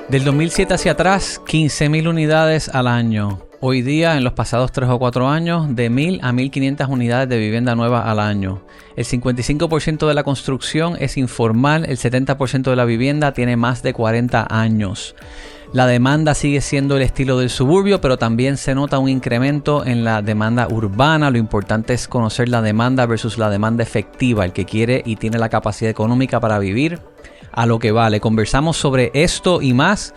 Del 2007 hacia atrás, 15.000 unidades al año. Hoy día, en los pasados 3 o 4 años, de 1.000 a 1.500 unidades de vivienda nueva al año. El 55% de la construcción es informal, el 70% de la vivienda tiene más de 40 años. La demanda sigue siendo el estilo del suburbio, pero también se nota un incremento en la demanda urbana. Lo importante es conocer la demanda versus la demanda efectiva, el que quiere y tiene la capacidad económica para vivir a lo que vale. Conversamos sobre esto y más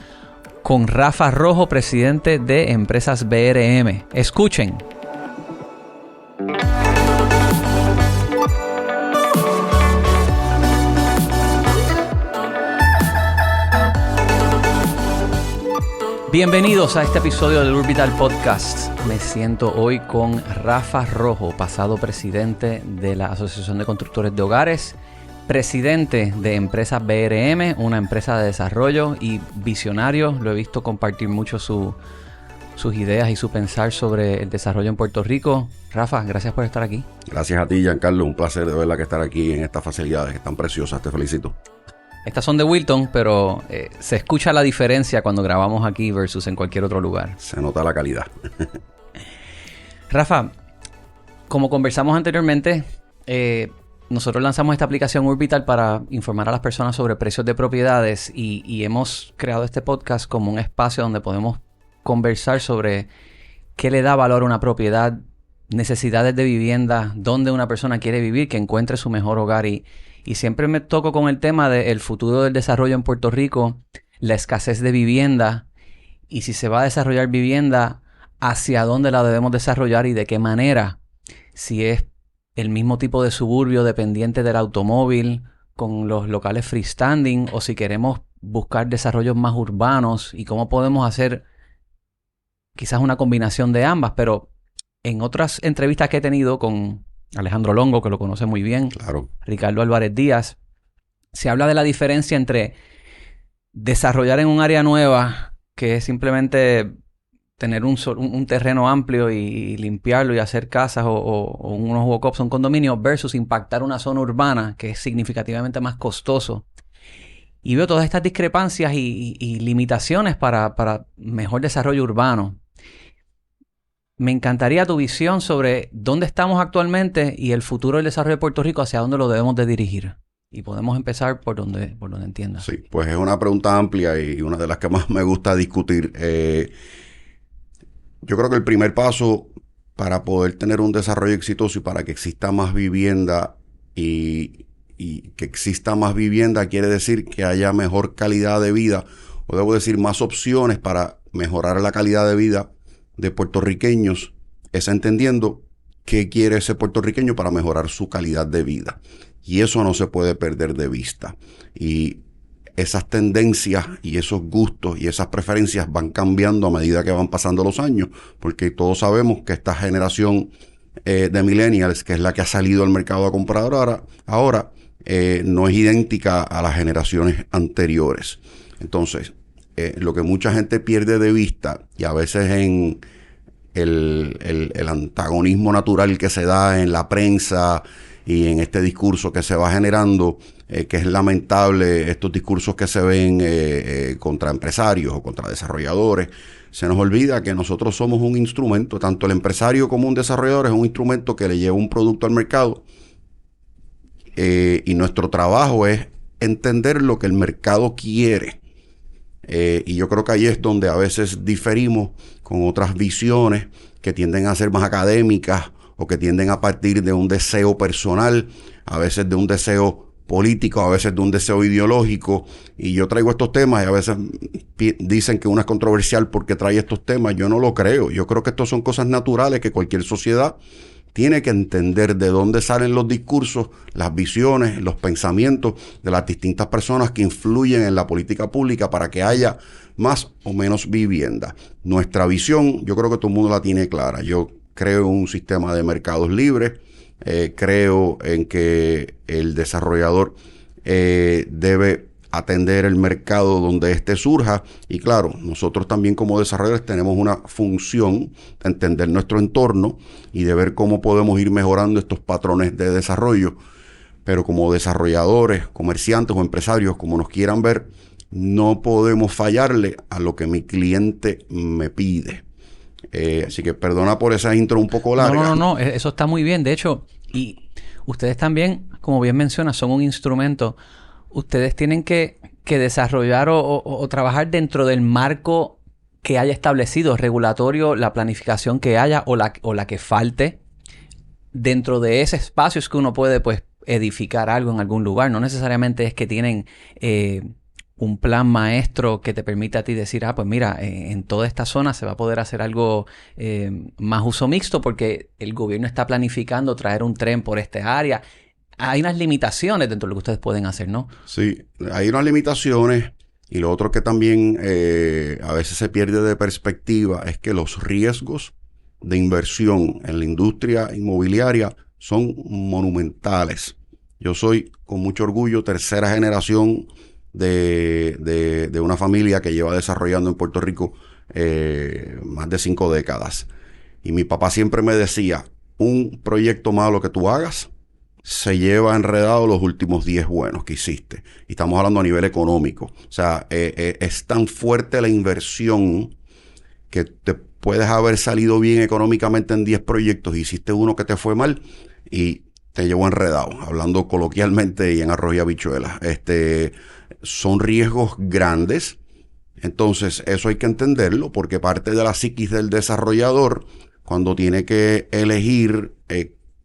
con Rafa Rojo, presidente de Empresas BRM. Escuchen. Bienvenidos a este episodio del Urbital Podcast. Me siento hoy con Rafa Rojo, pasado presidente de la Asociación de Constructores de Hogares, presidente de Empresas BRM, una empresa de desarrollo y visionario. Lo he visto compartir mucho sus ideas y su pensar sobre el desarrollo en Puerto Rico. Rafa, gracias por estar aquí. Gracias a ti, Giancarlo. Un placer de verdad que estar aquí en estas facilidades que están preciosas. Te felicito. Estas son de Wilton, pero se escucha la diferencia cuando grabamos aquí versus en cualquier otro lugar. Se nota la calidad. Rafa, como conversamos anteriormente, nosotros lanzamos esta aplicación Urbital para informar a las personas sobre precios de propiedades y hemos creado este podcast como un espacio donde podemos conversar sobre qué le da valor a una propiedad, necesidades de vivienda, dónde una persona quiere vivir, que encuentre su mejor hogar. Y siempre me toco con el tema del futuro del desarrollo en Puerto Rico, la escasez de vivienda y si se va a desarrollar vivienda, hacia dónde la debemos desarrollar y de qué manera. Si es el mismo tipo de suburbio dependiente del automóvil con los locales freestanding o si queremos buscar desarrollos más urbanos y cómo podemos hacer quizás una combinación de ambas. Pero en otras entrevistas que he tenido con Alejandro Longo, que lo conoce muy bien, Claro. Ricardo Álvarez Díaz, se habla de la diferencia entre desarrollar en un área nueva, que es simplemente tener un terreno amplio y limpiarlo y hacer casas o unos walk-ups, un condominio, versus impactar una zona urbana, que es significativamente más costoso. Y veo todas estas discrepancias y limitaciones para mejor desarrollo urbano. Me encantaría tu visión sobre dónde estamos actualmente y el futuro del desarrollo de Puerto Rico, hacia dónde lo debemos de dirigir. Y podemos empezar por donde entiendas. Sí, pues es una pregunta amplia y una de las que más me gusta discutir. Yo creo que el primer paso para poder tener un desarrollo exitoso y para que exista más vivienda y que exista más vivienda quiere decir que haya mejor calidad de vida, o debo decir más opciones para mejorar la calidad de vida de puertorriqueños, es entendiendo qué quiere ese puertorriqueño para mejorar su calidad de vida. Y eso no se puede perder de vista. Y esas tendencias y esos gustos y esas preferencias van cambiando a medida que van pasando los años, porque todos sabemos que esta generación de millennials, que es la que ha salido al mercado a comprar ahora no es idéntica a las generaciones anteriores. Entonces, lo que mucha gente pierde de vista, y a veces en el antagonismo natural que se da en la prensa y en este discurso que se va generando, que es lamentable, estos discursos que se ven contra empresarios o contra desarrolladores, se nos olvida que nosotros somos un instrumento, tanto el empresario como un desarrollador es un instrumento que le lleva un producto al mercado, y nuestro trabajo es entender lo que el mercado quiere. Y yo creo que ahí es donde a veces diferimos con otras visiones que tienden a ser más académicas o que tienden a partir de un deseo personal, a veces de un deseo político, a veces de un deseo ideológico. Y yo traigo estos temas y a veces dicen que uno es controversial porque trae estos temas. Yo no lo creo. Yo creo que estos son cosas naturales que cualquier sociedad tiene que entender, de dónde salen los discursos, las visiones, los pensamientos de las distintas personas que influyen en la política pública para que haya más o menos vivienda. Nuestra visión, yo creo que todo el mundo la tiene clara. Yo creo en un sistema de mercados libres, creo en que el desarrollador debe atender el mercado donde éste surja, y claro, nosotros también como desarrolladores tenemos una función de entender nuestro entorno y de ver cómo podemos ir mejorando estos patrones de desarrollo. Pero como desarrolladores, comerciantes o empresarios, como nos quieran ver, no podemos fallarle a lo que mi cliente me pide. Así que perdona por esa intro un poco larga. No, eso está muy bien. De hecho, y ustedes también, como bien menciona, son un instrumento. Ustedes tienen que desarrollar o trabajar dentro del marco que haya establecido regulatorio, la planificación que haya o la que falte. Dentro de ese espacio es que uno puede, pues, edificar algo en algún lugar. No necesariamente es que tienen un plan maestro que te permita a ti decir, pues mira, en toda esta zona se va a poder hacer algo más uso mixto porque el gobierno está planificando traer un tren por esta área. Hay unas limitaciones dentro de lo que ustedes pueden hacer, ¿no? Sí, hay unas limitaciones y lo otro que también a veces se pierde de perspectiva es que los riesgos de inversión en la industria inmobiliaria son monumentales. Yo soy, con mucho orgullo, tercera generación de una familia que lleva desarrollando en Puerto Rico más de 5 décadas. Y mi papá siempre me decía, un proyecto malo que tú hagas se lleva enredado los últimos 10 buenos que hiciste. Y estamos hablando a nivel económico. O sea, es tan fuerte la inversión que te puedes haber salido bien económicamente en 10 proyectos, hiciste uno que te fue mal y te llevó enredado, hablando coloquialmente y en arroz y habichuelas. Son riesgos grandes, entonces eso hay que entenderlo porque parte de la psiquis del desarrollador, cuando tiene que elegir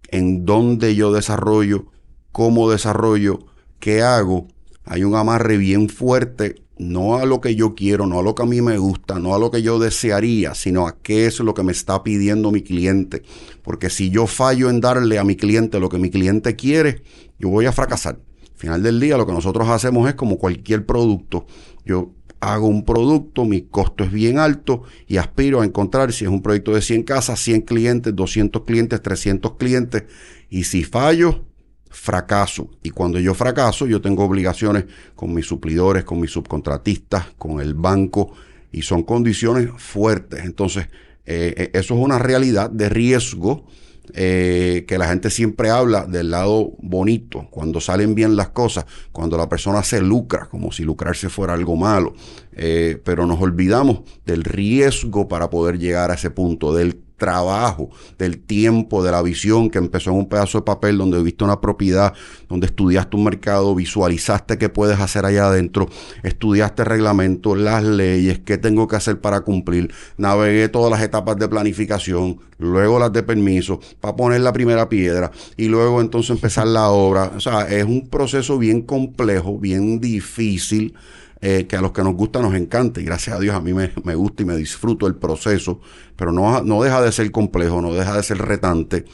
en dónde yo desarrollo, cómo desarrollo, qué hago, hay un amarre bien fuerte, no a lo que yo quiero, no a lo que a mí me gusta, no a lo que yo desearía, sino a qué es lo que me está pidiendo mi cliente. Porque si yo fallo en darle a mi cliente lo que mi cliente quiere, yo voy a fracasar. Al final del día, lo que nosotros hacemos es como cualquier producto. Yo hago un producto, mi costo es bien alto y aspiro a encontrar, si es un proyecto de 100 casas, 100 clientes, 200 clientes, 300 clientes. Y si fallo, fracaso. Y cuando yo fracaso, yo tengo obligaciones con mis suplidores, con mis subcontratistas, con el banco, y son condiciones fuertes. Entonces, eso es una realidad de riesgo que la gente siempre habla del lado bonito, cuando salen bien las cosas, cuando la persona se lucra, como si lucrarse fuera algo malo. Pero nos olvidamos del riesgo para poder llegar a ese punto, del trabajo, del tiempo, de la visión que empezó en un pedazo de papel donde viste una propiedad, donde estudiaste un mercado, visualizaste qué puedes hacer allá adentro, estudiaste reglamentos, las leyes, qué tengo que hacer para cumplir, navegué todas las etapas de planificación, luego las de permiso, para poner la primera piedra y luego entonces empezar la obra. O sea, es un proceso bien complejo, bien difícil, que a los que nos gusta nos encanta y gracias a Dios a mí me gusta y me disfruto el proceso, pero no deja de ser complejo, no deja de ser retante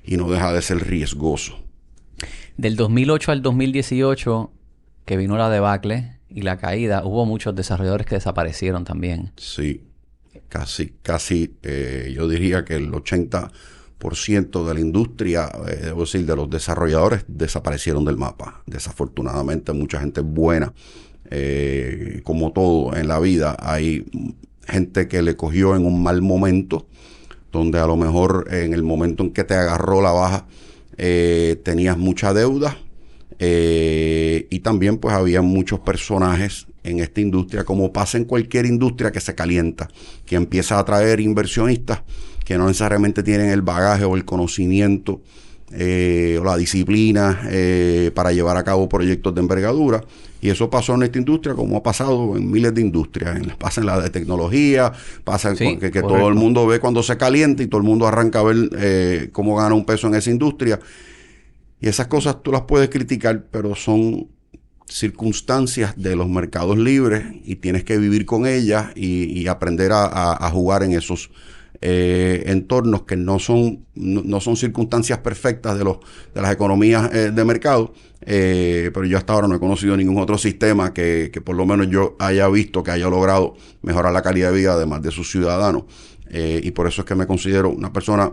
y no deja de ser riesgoso. Del 2008 al 2018, que vino la debacle y la caída, hubo muchos desarrolladores que desaparecieron también. Sí, casi yo diría que el 80% de la industria, debo decir, de los desarrolladores desaparecieron del mapa. Desafortunadamente, mucha gente buena. Como todo en la vida, hay gente que le cogió en un mal momento, donde a lo mejor en el momento en que te agarró la baja, tenías mucha deuda, y también pues había muchos personajes en esta industria, como pasa en cualquier industria que se calienta, que empieza a atraer inversionistas que no necesariamente tienen el bagaje o el conocimiento o la disciplina para llevar a cabo proyectos de envergadura. Y eso pasó en esta industria como ha pasado en miles de industrias. Pasa en la de tecnología, pasa sí, que todo el mundo ve cuando se calienta y todo el mundo arranca a ver cómo gana un peso en esa industria. Y esas cosas tú las puedes criticar, pero son circunstancias de los mercados libres y tienes que vivir con ellas y aprender a jugar en esos entornos que no son circunstancias perfectas de las economías de mercado, pero yo hasta ahora no he conocido ningún otro sistema que por lo menos yo haya visto que haya logrado mejorar la calidad de vida además de sus ciudadanos, y por eso es que me considero una persona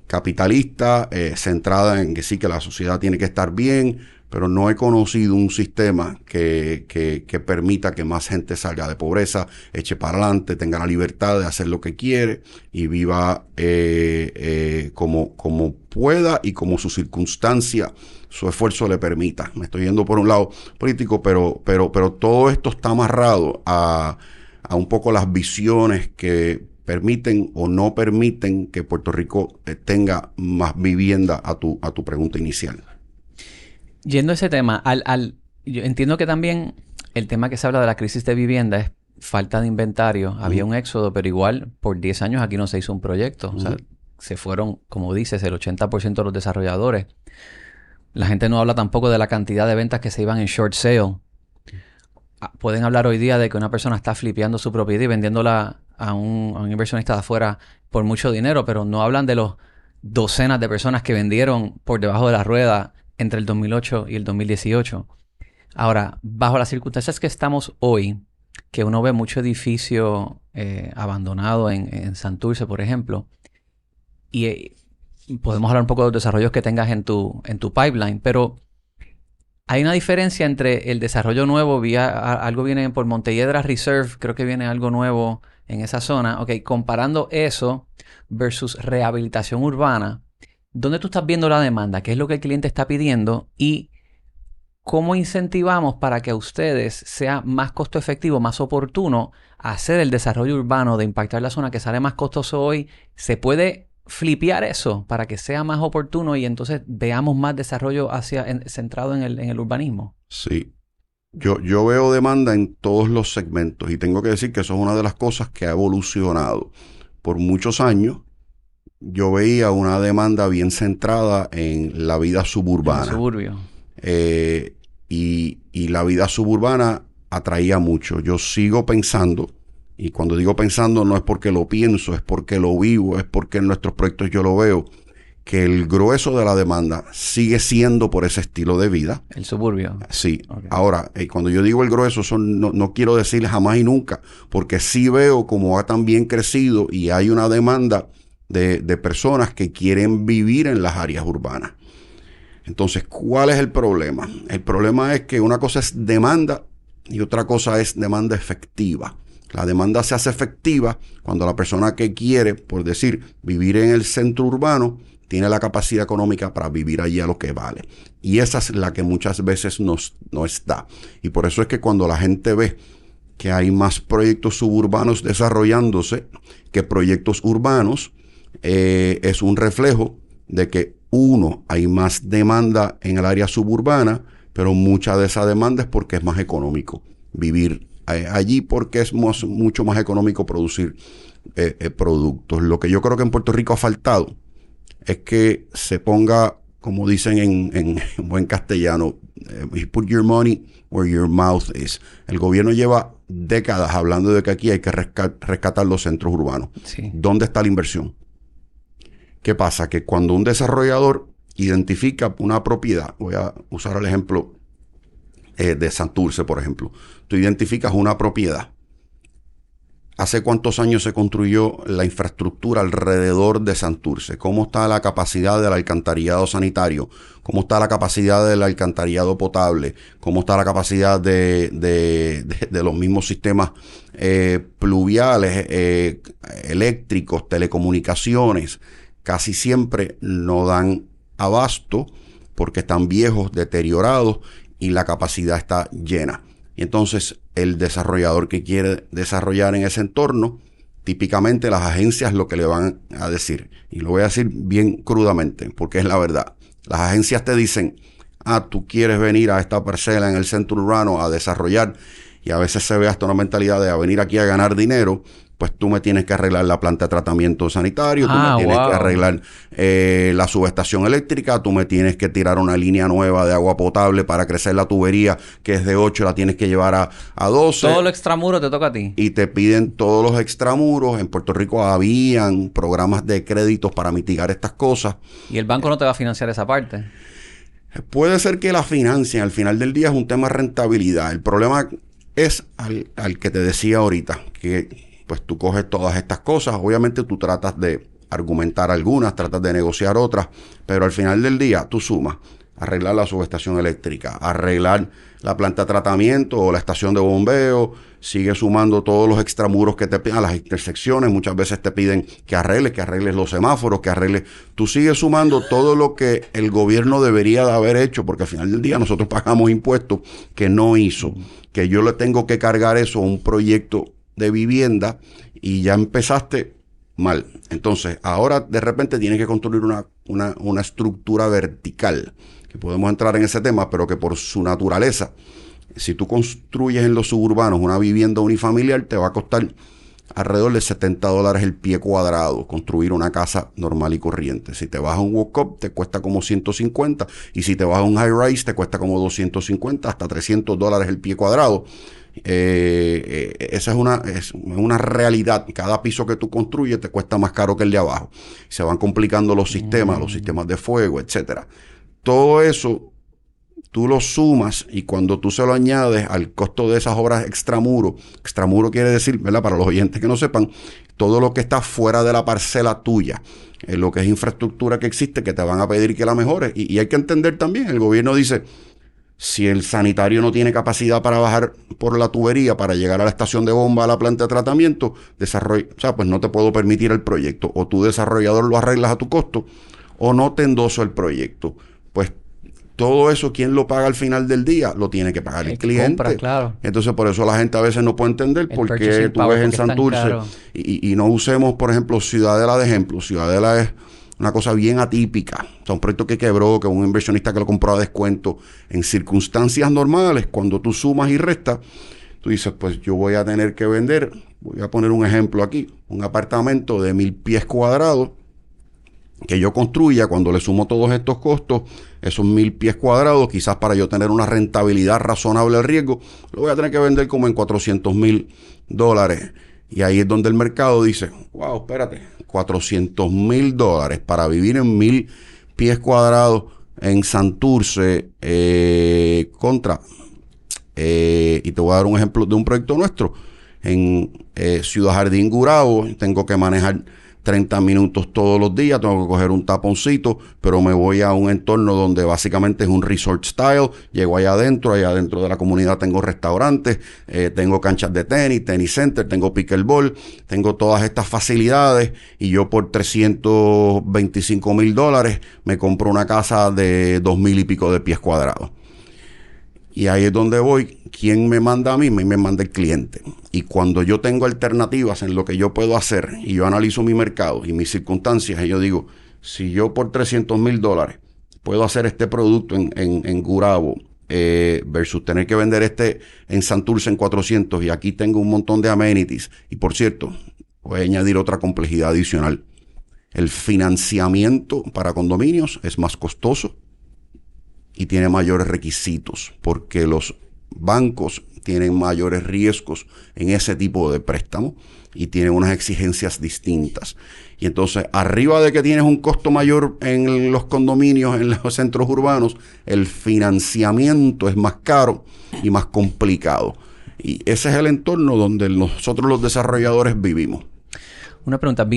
capitalista, centrada en que sí, que la sociedad tiene que estar bien, pero no he conocido un sistema que permita que más gente salga de pobreza, eche para adelante, tenga la libertad de hacer lo que quiere y viva como pueda y como su circunstancia, su esfuerzo le permita. Me estoy yendo por un lado político, pero todo esto está amarrado a un poco las visiones que permiten o no permiten que Puerto Rico tenga más vivienda a tu pregunta inicial. Yendo a ese tema, yo entiendo que también el tema que se habla de la crisis de vivienda es falta de inventario. Había un éxodo, pero igual por 10 años aquí no se hizo un proyecto. O sea, se fueron, como dices, el 80% de los desarrolladores. La gente no habla tampoco de la cantidad de ventas que se iban en short sale. Pueden hablar hoy día de que una persona está flipeando su propiedad y vendiéndola a un inversionista de afuera por mucho dinero, pero no hablan de los docenas de personas que vendieron por debajo de la rueda entre el 2008 y el 2018. Ahora, bajo las circunstancias que estamos hoy, que uno ve mucho edificio abandonado en Santurce, por ejemplo, y podemos hablar un poco de los desarrollos que tengas en tu pipeline, pero hay una diferencia entre el desarrollo nuevo, algo viene por Montelledra Reserve, creo que viene algo nuevo en esa zona. Ok, comparando eso versus rehabilitación urbana, ¿dónde tú estás viendo la demanda? ¿Qué es lo que el cliente está pidiendo? Y ¿cómo incentivamos para que a ustedes sea más costo efectivo, más oportuno hacer el desarrollo urbano de impactar la zona que sale más costoso hoy? ¿Se puede flipear eso para que sea más oportuno y entonces veamos más desarrollo centrado en el urbanismo? Sí. Yo veo demanda en todos los segmentos y tengo que decir que eso es una de las cosas que ha evolucionado. Por muchos años yo veía una demanda bien centrada en la vida suburbana. En el suburbio. Y la vida suburbana atraía mucho. Yo sigo pensando, y cuando digo pensando no es porque lo pienso, es porque lo vivo, es porque en nuestros proyectos yo lo veo, que el grueso de la demanda sigue siendo por ese estilo de vida. El suburbio. Sí. Okay. Ahora, cuando yo digo el grueso, no quiero decir jamás y nunca, porque sí veo como ha también crecido y hay una demanda de personas que quieren vivir en las áreas urbanas. Entonces, ¿cuál es el problema? El problema es que una cosa es demanda y otra cosa es demanda efectiva. La demanda se hace efectiva cuando la persona que quiere, por decir, vivir en el centro urbano, tiene la capacidad económica para vivir allí a lo que vale. Y esa es la que muchas veces no está. Y por eso es que cuando la gente ve que hay más proyectos suburbanos desarrollándose que proyectos urbanos, es un reflejo de que hay más demanda en el área suburbana, pero mucha de esa demanda es porque es más económico vivir allí, porque es mucho más económico producir productos. Lo que yo creo que en Puerto Rico ha faltado es que se ponga, como dicen en buen castellano, put your money where your mouth is. El gobierno lleva décadas hablando de que aquí hay que rescatar los centros urbanos. Sí. ¿Dónde está la inversión? ¿Qué pasa? Que cuando un desarrollador identifica una propiedad, voy a usar el ejemplo de Santurce, por ejemplo. Tú identificas una propiedad. ¿Hace cuántos años se construyó la infraestructura alrededor de Santurce? ¿Cómo está la capacidad del alcantarillado sanitario? ¿Cómo está la capacidad del alcantarillado potable? ¿Cómo está la capacidad de los mismos sistemas pluviales, eléctricos, telecomunicaciones? Casi siempre no dan abasto porque están viejos, deteriorados y la capacidad está llena. Y entonces el desarrollador que quiere desarrollar en ese entorno, típicamente las agencias lo que le van a decir, y lo voy a decir bien crudamente porque es la verdad, las agencias te dicen, tú quieres venir a esta parcela en el centro urbano a desarrollar, y a veces se ve hasta una mentalidad de venir aquí a ganar dinero. Pues tú me tienes que arreglar la planta de tratamiento sanitario, tú me tienes que arreglar la subestación eléctrica, tú me tienes que tirar una línea nueva de agua potable para crecer la tubería que es de 8, la tienes que llevar a 12. Todo lo extramuro te toca a ti. Y te piden todos los extramuros. En Puerto Rico habían programas de créditos para mitigar estas cosas. ¿Y el banco no te va a financiar esa parte? Puede ser que la financien. Al final del día es un tema de rentabilidad. El problema es al que te decía ahorita, que pues tú coges todas estas cosas, obviamente tú tratas de argumentar algunas, tratas de negociar otras, pero al final del día tú sumas arreglar la subestación eléctrica, arreglar la planta de tratamiento o la estación de bombeo, sigue sumando todos los extramuros que te piden a las intersecciones, muchas veces te piden que arregles los semáforos, que arregles, tú sigues sumando todo lo que el gobierno debería de haber hecho, porque al final del día nosotros pagamos impuestos que no hizo, que yo le tengo que cargar eso a un proyecto de vivienda y ya empezaste mal. Entonces, ahora de repente tienes que construir una estructura vertical, que podemos entrar en ese tema, pero que por su naturaleza, si tú construyes en los suburbanos una vivienda unifamiliar, te va a costar alrededor de $70 el pie cuadrado construir una casa normal y corriente. Si te vas a un walk-up, te cuesta como 150, y si te vas a un high-rise, te cuesta como 250 hasta $300 el pie cuadrado. Esa es una realidad. Cada piso que tú construyes te cuesta más caro que el de abajo. Se van complicando los sistemas de fuego, etcétera. Todo eso tú lo sumas y cuando tú se lo añades al costo de esas obras extramuro quiere decir, ¿verdad? Para los oyentes que no sepan, todo lo que está fuera de la parcela tuya, lo que es infraestructura que existe, que te van a pedir que la mejores. Y hay que entender también, el gobierno dice, si el sanitario no tiene capacidad para bajar por la tubería para llegar a la estación de bomba, a la planta de tratamiento, pues no te puedo permitir el proyecto. O tu desarrollador lo arreglas a tu costo, o no te endoso el proyecto. Pues todo eso, ¿quién lo paga al final del día? Lo tiene que pagar el cliente. Compra, claro. Entonces, por eso la gente a veces no puede entender por qué tú ves en Santurce y no usemos, por ejemplo, Ciudadela de ejemplo. Ciudadela es una cosa bien atípica. O sea, un proyecto que quebró, que un inversionista que lo compró a descuento. En circunstancias normales, cuando tú sumas y restas, tú dices, pues yo voy a tener que vender, voy a poner un ejemplo aquí, un apartamento de 1,000 pies cuadrados, que yo construya, cuando le sumo todos estos costos, esos 1,000 pies cuadrados, quizás para yo tener una rentabilidad razonable al riesgo, lo voy a tener que vender como en $400,000. Y ahí es donde el mercado dice, wow, espérate, $400,000 para vivir en 1,000 pies cuadrados en Santurce, y te voy a dar un ejemplo de un proyecto nuestro. En Ciudad Jardín, Gurabo, tengo que manejar 30 minutos todos los días, tengo que coger un taponcito, pero me voy a un entorno donde básicamente es un resort style. Llego allá adentro de la comunidad tengo restaurantes, tengo canchas de tenis center, tengo pickleball, tengo todas estas facilidades, y yo por $325,000 me compro una casa de 2,000 y pico de pies cuadrados. Y ahí es donde voy. ¿Quién me manda a mí? Me manda el cliente. Y cuando yo tengo alternativas en lo que yo puedo hacer y yo analizo mi mercado y mis circunstancias, y yo digo, si yo por $300,000 puedo hacer este producto en Gurabo, versus tener que vender este en Santurce en 400, y aquí tengo un montón de amenities. Y por cierto, voy a añadir otra complejidad adicional. El financiamiento para condominios es más costoso y tiene mayores requisitos, porque los bancos tienen mayores riesgos en ese tipo de préstamo y tienen unas exigencias distintas. Y entonces, arriba de que tienes un costo mayor en los condominios, en los centros urbanos, el financiamiento es más caro y más complicado. Y ese es el entorno donde nosotros los desarrolladores vivimos. Una pregunta,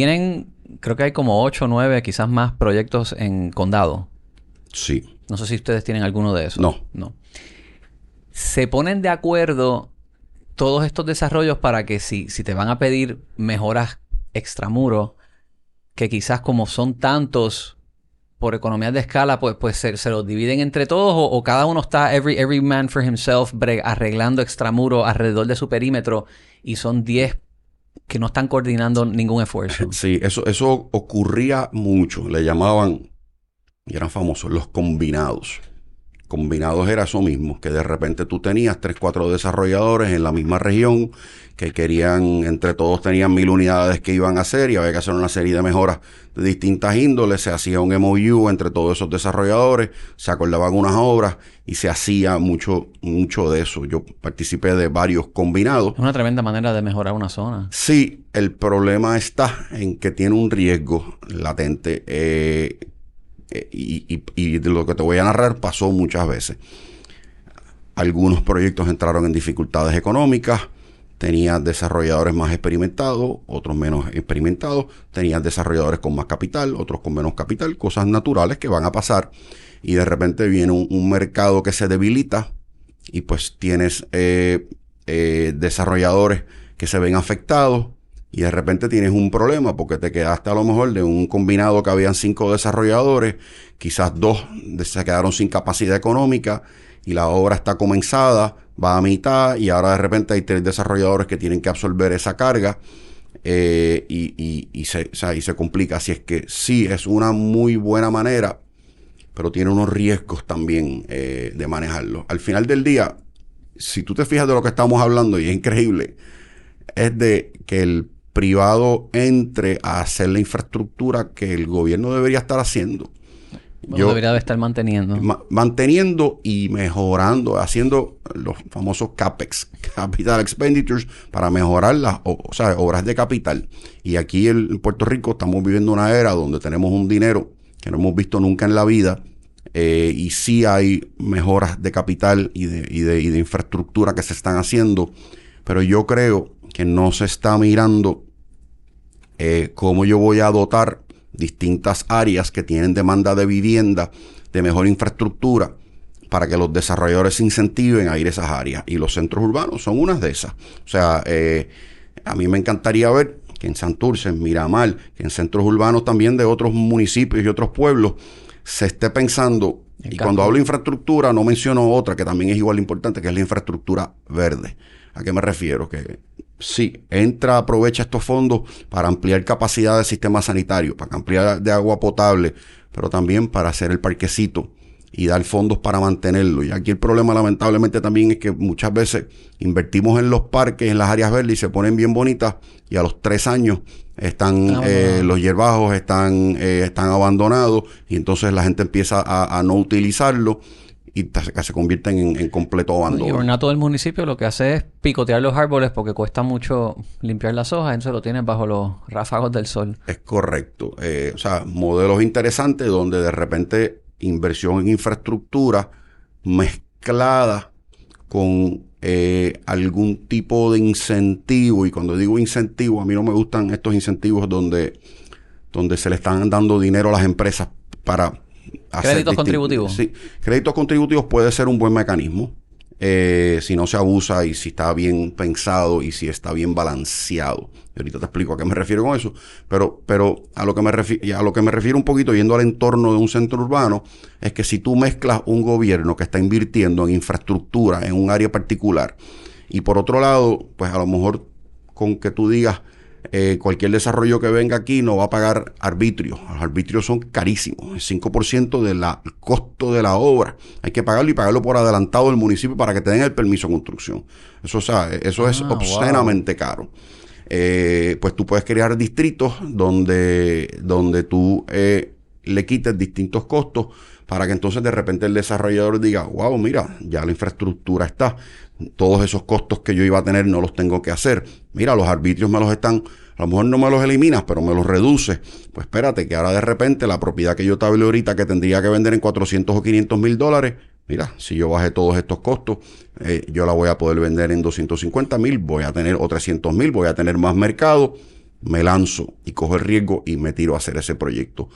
creo que hay como 8 o 9, quizás más proyectos en condado. Sí. No sé si ustedes tienen alguno de esos. No. ¿Se ponen de acuerdo todos estos desarrollos para que si te van a pedir mejoras extramuro, que quizás como son tantos por economías de escala, pues se los dividen entre todos, o cada uno está every man for himself arreglando extramuro alrededor de su perímetro, y son 10 que no están coordinando ningún esfuerzo? Sí, eso ocurría mucho. Le llamaban, y eran famosos, los combinados. Combinados era eso mismo, que de repente tú tenías 3, 4 desarrolladores en la misma región que entre todos tenían 1,000 unidades que iban a hacer, y había que hacer una serie de mejoras de distintas índoles. Se hacía un MOU entre todos esos desarrolladores, se acordaban unas obras y se hacía mucho de eso. Yo participé de varios combinados. Es una tremenda manera de mejorar una zona. Sí, el problema está en que tiene un riesgo latente. Y de lo que te voy a narrar pasó muchas veces. Algunos proyectos entraron en dificultades económicas tenías desarrolladores más experimentados, otros menos experimentados, tenías desarrolladores con más capital, otros con menos capital, cosas naturales que van a pasar, y de repente viene un mercado que se debilita y pues tienes desarrolladores que se ven afectados, y de repente tienes un problema porque te quedaste a lo mejor de un combinado que habían 5 desarrolladores, quizás 2 se quedaron sin capacidad económica y la obra está comenzada, va a mitad, y ahora de repente hay 3 desarrolladores que tienen que absorber esa carga, y se complica. Así es que sí, es una muy buena manera, pero tiene unos riesgos también de manejarlo. Al final del día, si tú te fijas de lo que estamos hablando, y es increíble, es de que el privado entre a hacer la infraestructura que el gobierno debería estar haciendo. Bueno, debería de estar manteniendo. Manteniendo y mejorando, haciendo los famosos CAPEX, Capital Expenditures, para mejorar las obras de capital. Y aquí en Puerto Rico estamos viviendo una era donde tenemos un dinero que no hemos visto nunca en la vida, y sí hay mejoras de capital y de infraestructura que se están haciendo, pero yo creo que no se está mirando cómo yo voy a dotar distintas áreas que tienen demanda de vivienda, de mejor infraestructura, para que los desarrolladores se incentiven a ir a esas áreas. Y los centros urbanos son unas de esas. O sea, a mí me encantaría ver que en Santurce, en Miramar, que en centros urbanos también de otros municipios y otros pueblos, se esté pensando. Y cuando hablo de infraestructura, no menciono otra que también es igual de importante, que es la infraestructura verde. ¿A qué me refiero? Que sí, aprovecha estos fondos para ampliar capacidad del sistema sanitario, para ampliar de agua potable, pero también para hacer el parquecito y dar fondos para mantenerlo. Y aquí el problema, lamentablemente, también es que muchas veces invertimos en los parques, en las áreas verdes, y se ponen bien bonitas, y a los 3 años están los hierbajos están abandonados, y entonces la gente empieza a no utilizarlo, y se convierten en completo abandono. Y ornato del municipio lo que hace es picotear los árboles porque cuesta mucho limpiar las hojas, entonces lo tienes bajo los ráfagos del sol. Es correcto. O sea, modelos interesantes donde de repente inversión en infraestructura mezclada con algún tipo de incentivo. Y cuando digo incentivo, a mí no me gustan estos incentivos donde se le están dando dinero a las empresas para créditos contributivos. Sí, créditos contributivos puede ser un buen mecanismo, si no se abusa y si está bien pensado y si está bien balanceado. Y ahorita te explico a qué me refiero con eso, pero a lo que me refiero un poquito, yendo al entorno de un centro urbano, es que si tú mezclas un gobierno que está invirtiendo en infraestructura en un área particular, y por otro lado, pues a lo mejor con que tú digas, cualquier desarrollo que venga aquí no va a pagar arbitrios. Los arbitrios son carísimos, es 5% del costo de la obra. Hay que pagarlo, y pagarlo por adelantado del municipio para que te den el permiso de construcción. Eso es obscenamente caro. Pues tú puedes crear distritos donde tú le quites distintos costos, para que entonces de repente el desarrollador diga, wow, mira, ya la infraestructura está, todos esos costos que yo iba a tener no los tengo que hacer. Mira, los arbitrios a lo mejor no me los eliminas, pero me los reduces. Pues espérate, que ahora de repente la propiedad que yo te hablé ahorita, que tendría que vender en 400 o 500 mil dólares, mira, si yo bajé todos estos costos, yo la voy a poder vender en 250 mil, voy a tener o 300 mil, voy a tener más mercado, me lanzo y cojo el riesgo y me tiro a hacer ese proyecto.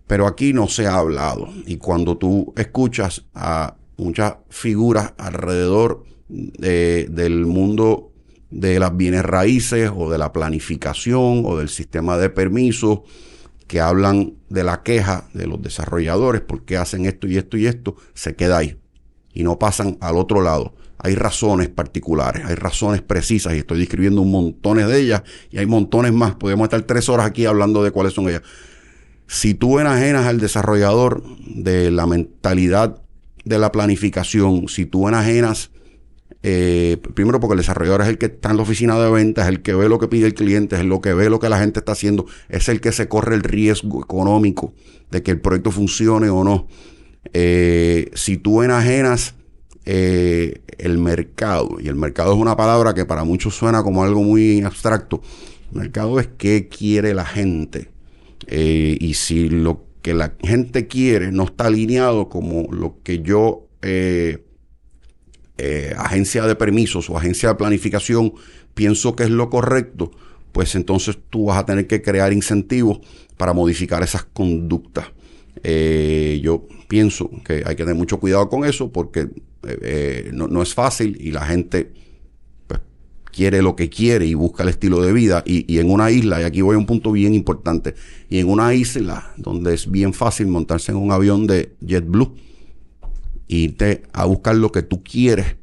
Pero aquí no se ha hablado, y cuando tú escuchas a muchas figuras alrededor del mundo de las bienes raíces o de la planificación o del sistema de permisos, que hablan de la queja de los desarrolladores porque hacen esto y esto y esto, se queda ahí y no pasan al otro lado. Hay razones particulares, hay razones precisas, y estoy describiendo un montón de ellas, y hay montones más. Podemos estar 3 horas aquí hablando de cuáles son ellas. Si tú enajenas al desarrollador de la mentalidad de la planificación, si tú enajenas, primero porque el desarrollador es el que está en la oficina de ventas, es el que ve lo que pide el cliente, es el que ve lo que la gente está haciendo, es el que se corre el riesgo económico de que el proyecto funcione o no. Si tú enajenas el mercado, y el mercado es una palabra que para muchos suena como algo muy abstracto, el mercado es qué quiere la gente. Y si lo que la gente quiere no está alineado como lo que yo, agencia de permisos o agencia de planificación, pienso que es lo correcto, pues entonces tú vas a tener que crear incentivos para modificar esas conductas. Yo pienso que hay que tener mucho cuidado con eso porque no es fácil y la gente pues, quiere lo que quiere y busca el estilo de vida. Y en una isla, y aquí voy a un punto bien importante, y en una isla donde es bien fácil montarse en un avión de JetBlue, irte a buscar lo que tú quieres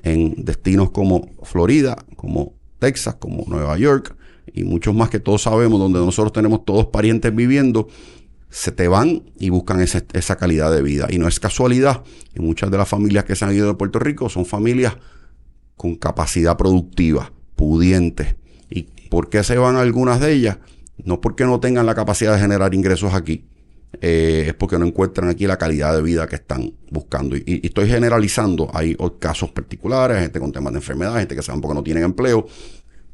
en destinos como Florida, como Texas, como Nueva York y muchos más que todos sabemos, donde nosotros tenemos todos parientes viviendo, se te van y buscan esa calidad de vida. Y no es casualidad, y muchas de las familias que se han ido de Puerto Rico son familias con capacidad productiva, pudientes. ¿Y por qué se van algunas de ellas? No porque no tengan la capacidad de generar ingresos aquí, es porque no encuentran aquí la calidad de vida que están buscando. Y estoy generalizando, hay casos particulares, gente con temas de enfermedad, gente que se van porque no tienen empleo,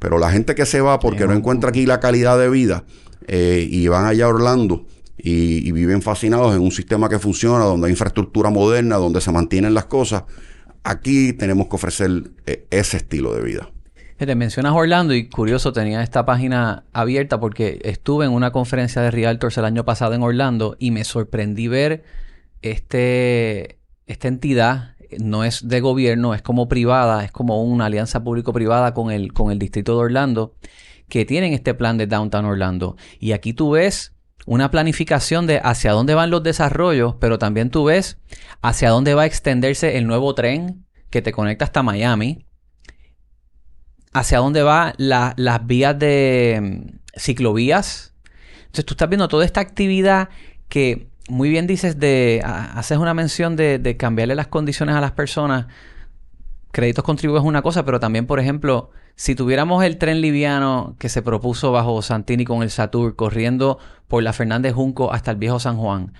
pero la gente que se va porque no encuentra aquí la calidad de vida y van allá a Orlando y viven fascinados en un sistema que funciona, donde hay infraestructura moderna, donde se mantienen las cosas, aquí tenemos que ofrecer ese estilo de vida. Te mencionas Orlando y curioso, tenía esta página abierta porque estuve en una conferencia de Realtors el año pasado en Orlando y me sorprendí ver esta entidad. No es de gobierno, es como privada, es como una alianza público-privada con el distrito de Orlando, que tienen este plan de Downtown Orlando. Y aquí tú ves una planificación de hacia dónde van los desarrollos, pero también tú ves hacia dónde va a extenderse el nuevo tren que te conecta hasta Miami, hacia dónde van las vías de ciclovías. Entonces tú estás viendo toda esta actividad que muy bien dices haces una mención de cambiarle las condiciones a las personas. Créditos contribuyentes es una cosa, pero también, por ejemplo, si tuviéramos el tren liviano que se propuso bajo Santini con el Satur corriendo por la Fernández Junco hasta el Viejo San Juan,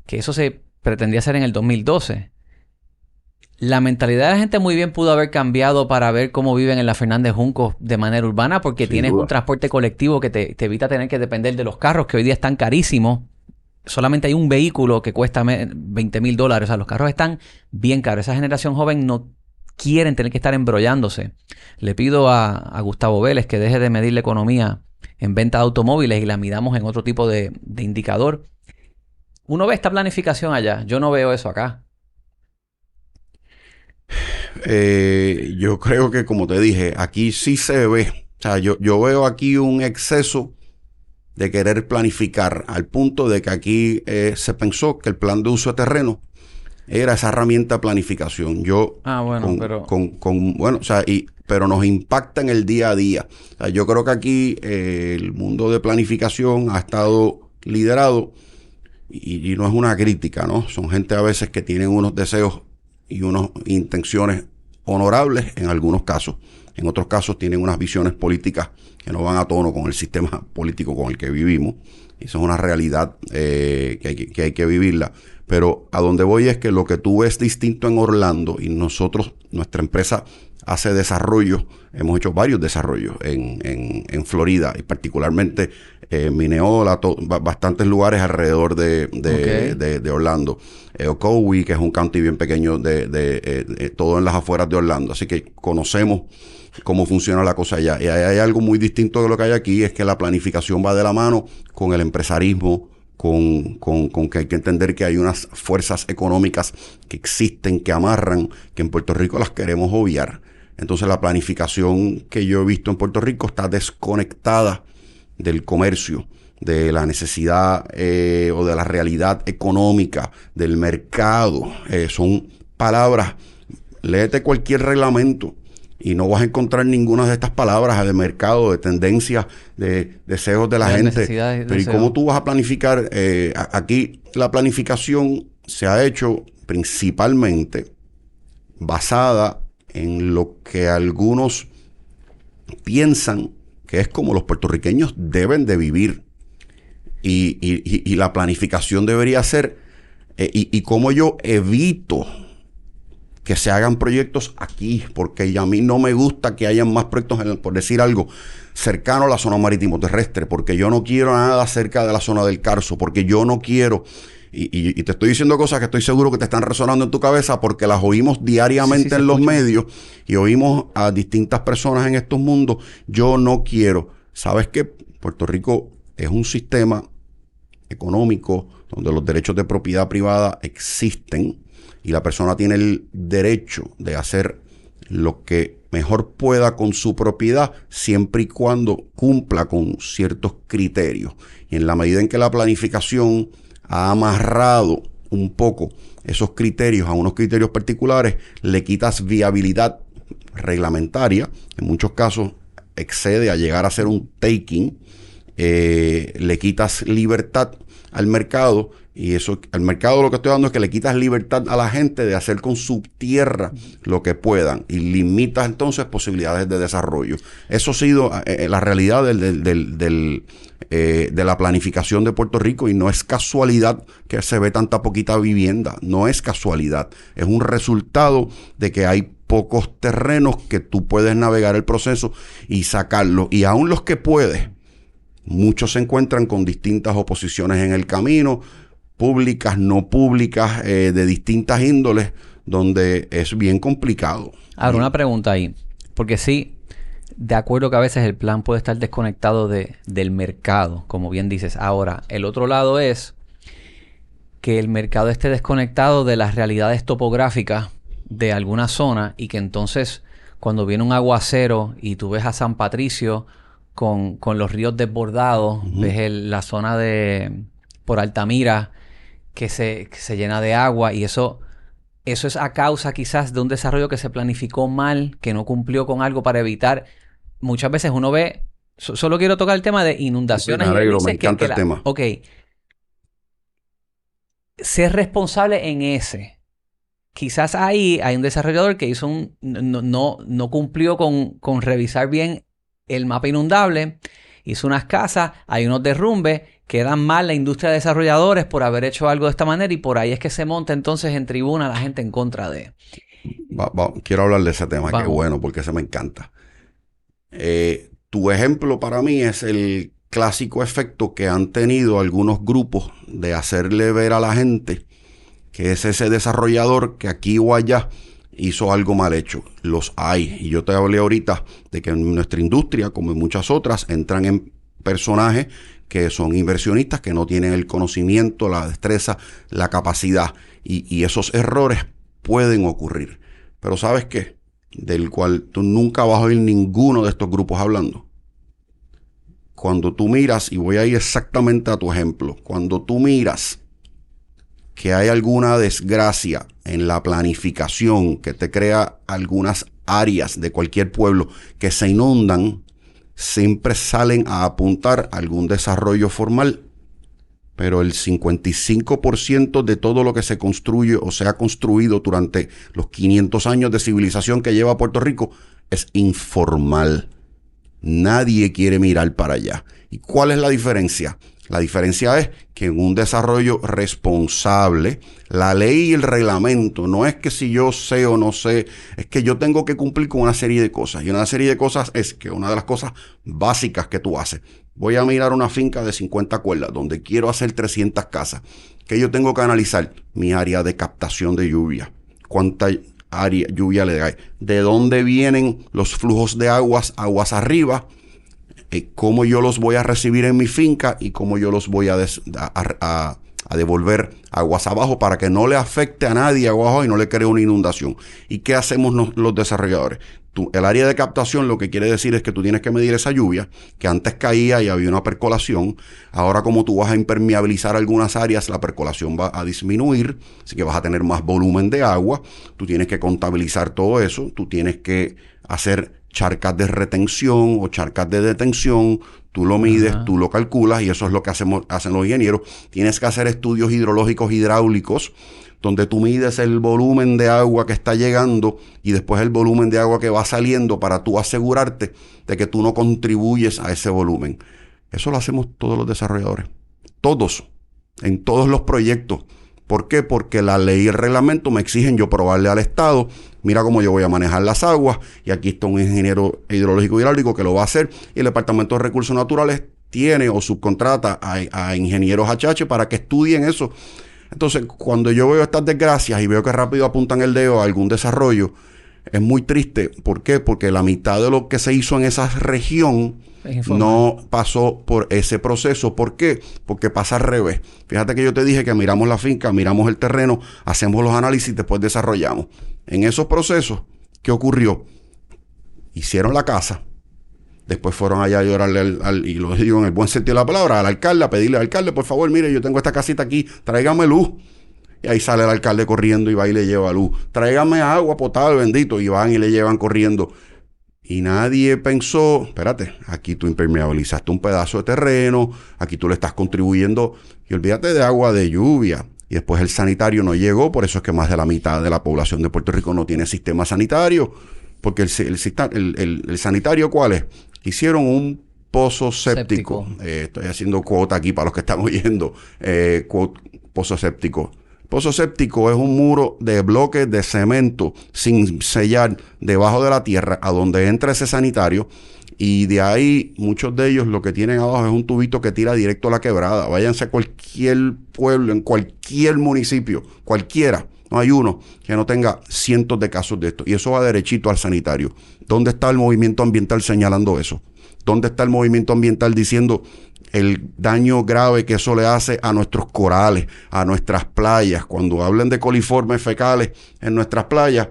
que eso se pretendía hacer en el 2012. La mentalidad de la gente muy bien pudo haber cambiado para ver cómo viven en la Fernández Junco de manera urbana, porque tienes un transporte colectivo que te evita tener que depender de los carros, que hoy día están carísimos. Solamente hay un vehículo que cuesta $20,000. O sea, los carros están bien caros. Esa generación joven no quieren tener que estar embrollándose. Le pido a Gustavo Vélez que deje de medir la economía en venta de automóviles y la midamos en otro tipo de indicador. Uno ve esta planificación allá. Yo no veo eso acá. Yo creo que, como te dije, aquí sí se ve. O sea, yo veo aquí un exceso de querer planificar al punto de que aquí se pensó que el plan de uso de terreno era esa herramienta de planificación. Pero nos impacta en el día a día. O sea, yo creo que aquí el mundo de planificación ha estado liderado y no es una crítica, ¿no? Son gente a veces que tienen unos deseos y unas intenciones honorables en algunos casos. En otros casos tienen unas visiones políticas que no van a tono con el sistema político con el que vivimos. Y eso es una realidad que hay que vivirla. Pero a donde voy es que lo que tú ves distinto en Orlando y nuestra empresa hace desarrollos, hemos hecho varios desarrollos en Florida y particularmente Minneola, bastantes lugares alrededor de Orlando. Ocoee, que es un county bien pequeño todo en las afueras de Orlando. Así que conocemos cómo funciona la cosa allá. Y hay algo muy distinto de lo que hay aquí, es que la planificación va de la mano con el empresarismo, con que hay que entender que hay unas fuerzas económicas que existen, que amarran, que en Puerto Rico las queremos obviar. Entonces la planificación que yo he visto en Puerto Rico está desconectada del comercio, de la necesidad o de la realidad económica, del mercado. Son palabras, léete cualquier reglamento y no vas a encontrar ninguna de estas palabras de mercado, de tendencias, de deseos de la gente. Pero ¿y cómo tú vas a planificar? Aquí la planificación se ha hecho principalmente basada en lo que algunos piensan que es como los puertorriqueños deben de vivir. Y la planificación debería ser y cómo yo evito que se hagan proyectos aquí, porque a mí no me gusta que hayan más proyectos, por decir algo, cercano a la zona marítimo terrestre, porque yo no quiero nada cerca de la zona del Carso, porque yo no quiero Y te estoy diciendo cosas que estoy seguro que te están resonando en tu cabeza porque las oímos diariamente en los medios y oímos a distintas personas en estos mundos. Yo no quiero. ¿Sabes qué? Puerto Rico es un sistema económico donde los derechos de propiedad privada existen y la persona tiene el derecho de hacer lo que mejor pueda con su propiedad siempre y cuando cumpla con ciertos criterios. Y en la medida en que la planificación ha amarrado un poco esos criterios a unos criterios particulares, le quitas viabilidad reglamentaria, en muchos casos excede a llegar a ser un taking, le quitas libertad al mercado, y eso, al mercado lo que estoy dando es que le quitas libertad a la gente de hacer con su tierra lo que puedan y limitas entonces posibilidades de desarrollo. Eso ha sido la realidad de la planificación de Puerto Rico, y no es casualidad que se ve tanta poquita vivienda, no es casualidad, es un resultado de que hay pocos terrenos que tú puedes navegar el proceso y sacarlo, y aún los que puedes, muchos se encuentran con distintas oposiciones en el camino, públicas, no públicas, de distintas índoles, donde es bien complicado. Ahora, una pregunta ahí, porque sí, de acuerdo que a veces el plan puede estar desconectado del mercado, como bien dices. Ahora, el otro lado es que el mercado esté desconectado de las realidades topográficas de alguna zona, y que entonces cuando viene un aguacero y tú ves a San Patricio con los ríos desbordados, ves la zona de por Altamira que se llena de agua, y eso es a causa quizás de un desarrollo que se planificó mal, que no cumplió con algo para evitar. Muchas veces uno ve, solo quiero tocar el tema de inundaciones. Me encanta el tema. Ok, ser responsable en ese. Quizás ahí hay un desarrollador que hizo no cumplió con revisar bien el mapa inundable, hizo unas casas, hay unos derrumbes, quedan mal la industria de desarrolladores por haber hecho algo de esta manera, y por ahí es que se monta entonces en tribuna la gente en contra de. Quiero hablar de ese tema, qué bueno, porque ese me encanta. Tu ejemplo para mí es el clásico efecto que han tenido algunos grupos de hacerle ver a la gente que es ese desarrollador que aquí o allá hizo algo mal hecho. Los hay. Y yo te hablé ahorita de que en nuestra industria, como en muchas otras, entran en personajes que son inversionistas, que no tienen el conocimiento, la destreza, la capacidad. Y esos errores pueden ocurrir. Pero ¿sabes qué? Del cual tú nunca vas a oír ninguno de estos grupos hablando. Cuando tú miras, y voy a ir exactamente a tu ejemplo, cuando tú miras que hay alguna desgracia en la planificación que te crea algunas áreas de cualquier pueblo que se inundan, siempre salen a apuntar a algún desarrollo formal, pero el 55% de todo lo que se construye o se ha construido durante los 500 años de civilización que lleva Puerto Rico es informal. Nadie quiere mirar para allá. ¿Y cuál es la diferencia? La diferencia es que en un desarrollo responsable, la ley y el reglamento, no es que si yo sé o no sé, es que yo tengo que cumplir con una serie de cosas. Y una serie de cosas es que una de las cosas básicas que tú haces, voy a mirar una finca de 50 cuerdas donde quiero hacer 300 casas. ¿Qué yo tengo que analizar? Mi área de captación de lluvia. ¿Cuánta lluvia le hay? ¿De dónde vienen los flujos de aguas arriba? Cómo yo los voy a recibir en mi finca y cómo yo los voy a devolver aguas abajo para que no le afecte a nadie abajo y no le cree una inundación. ¿Y qué hacemos los desarrolladores? El área de captación lo que quiere decir es que tú tienes que medir esa lluvia, que antes caía y había una percolación. Ahora, como tú vas a impermeabilizar algunas áreas, la percolación va a disminuir, así que vas a tener más volumen de agua. Tú tienes que contabilizar todo eso, tú tienes que hacer charcas de retención o charcas de detención, tú lo mides, tú lo calculas, y eso es lo que hacen los ingenieros. Tienes que hacer estudios hidrológicos hidráulicos, donde tú mides el volumen de agua que está llegando y después el volumen de agua que va saliendo para tú asegurarte de que tú no contribuyes a ese volumen. Eso lo hacemos todos los desarrolladores, todos, en todos los proyectos. ¿Por qué? Porque la ley y el reglamento me exigen yo probarle al Estado, mira cómo yo voy a manejar las aguas, y aquí está un ingeniero hidrológico hidráulico que lo va a hacer, y el Departamento de Recursos Naturales tiene o subcontrata a ingenieros HH para que estudien eso. Entonces, cuando yo veo estas desgracias y veo que rápido apuntan el dedo a algún desarrollo, es muy triste. ¿Por qué? Porque la mitad de lo que se hizo en esa región no pasó por ese proceso. ¿Por qué? Porque pasa al revés. Fíjate que yo te dije que miramos la finca, miramos el terreno, hacemos los análisis y después desarrollamos. En esos procesos, ¿qué ocurrió? Hicieron la casa. Después fueron allá a llorarle y lo digo en el buen sentido de la palabra, al alcalde, a pedirle al alcalde, por favor, mire, yo tengo esta casita aquí, tráigame luz. Y ahí sale el alcalde corriendo y va y le lleva luz. Tráigame agua potable, bendito. Y van y le llevan corriendo. Y nadie pensó, espérate, aquí tú impermeabilizaste un pedazo de terreno, aquí tú le estás contribuyendo. Y olvídate de agua de lluvia. Y después el sanitario no llegó, por eso es que más de la mitad de la población de Puerto Rico no tiene sistema sanitario. Porque el sanitario, ¿cuál es? Hicieron un pozo séptico. Estoy haciendo cuota aquí para los que están oyendo. Pozo séptico. Pozo séptico es un muro de bloques de cemento sin sellar debajo de la tierra a donde entra ese sanitario, y de ahí muchos de ellos lo que tienen abajo es un tubito que tira directo a la quebrada. Váyanse a cualquier pueblo, en cualquier municipio, cualquiera, no hay uno que no tenga cientos de casos de esto, y eso va derechito al sanitario. ¿Dónde está el movimiento ambiental señalando eso? ¿Dónde está el movimiento ambiental diciendo el daño grave que eso le hace a nuestros corales, a nuestras playas? Cuando hablen de coliformes fecales en nuestras playas,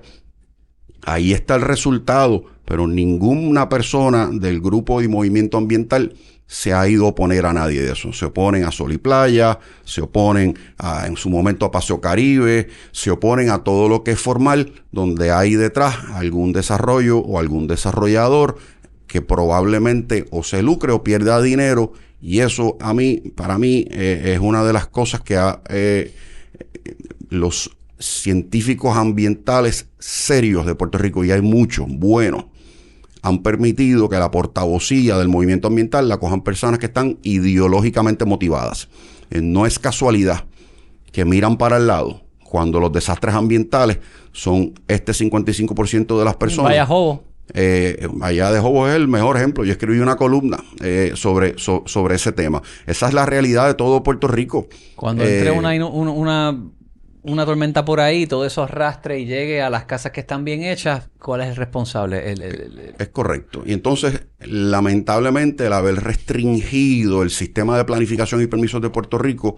ahí está el resultado, pero ninguna persona del grupo de movimiento ambiental se ha ido a oponer a nadie de eso. Se oponen a Sol y Playa, se oponen en su momento a Paseo Caribe, se oponen a todo lo que es formal, donde hay detrás algún desarrollo o algún desarrollador que probablemente o se lucre o pierda dinero, y eso para mí es una de las cosas que los científicos ambientales serios de Puerto Rico, y hay muchos buenos, han permitido que la portavocía del movimiento ambiental la cojan personas que están ideológicamente motivadas. No es casualidad que miran para el lado cuando los desastres ambientales son 55% de las personas. Vaya jobo. Allá de Jobos es el mejor ejemplo. Yo escribí una columna sobre ese tema. Esa es la realidad de todo Puerto Rico. Cuando entre una tormenta por ahí, todo eso arrastre y llegue a las casas que están bien hechas, ¿cuál es el responsable? Es correcto. Y entonces, lamentablemente, el haber restringido el sistema de planificación y permisos de Puerto Rico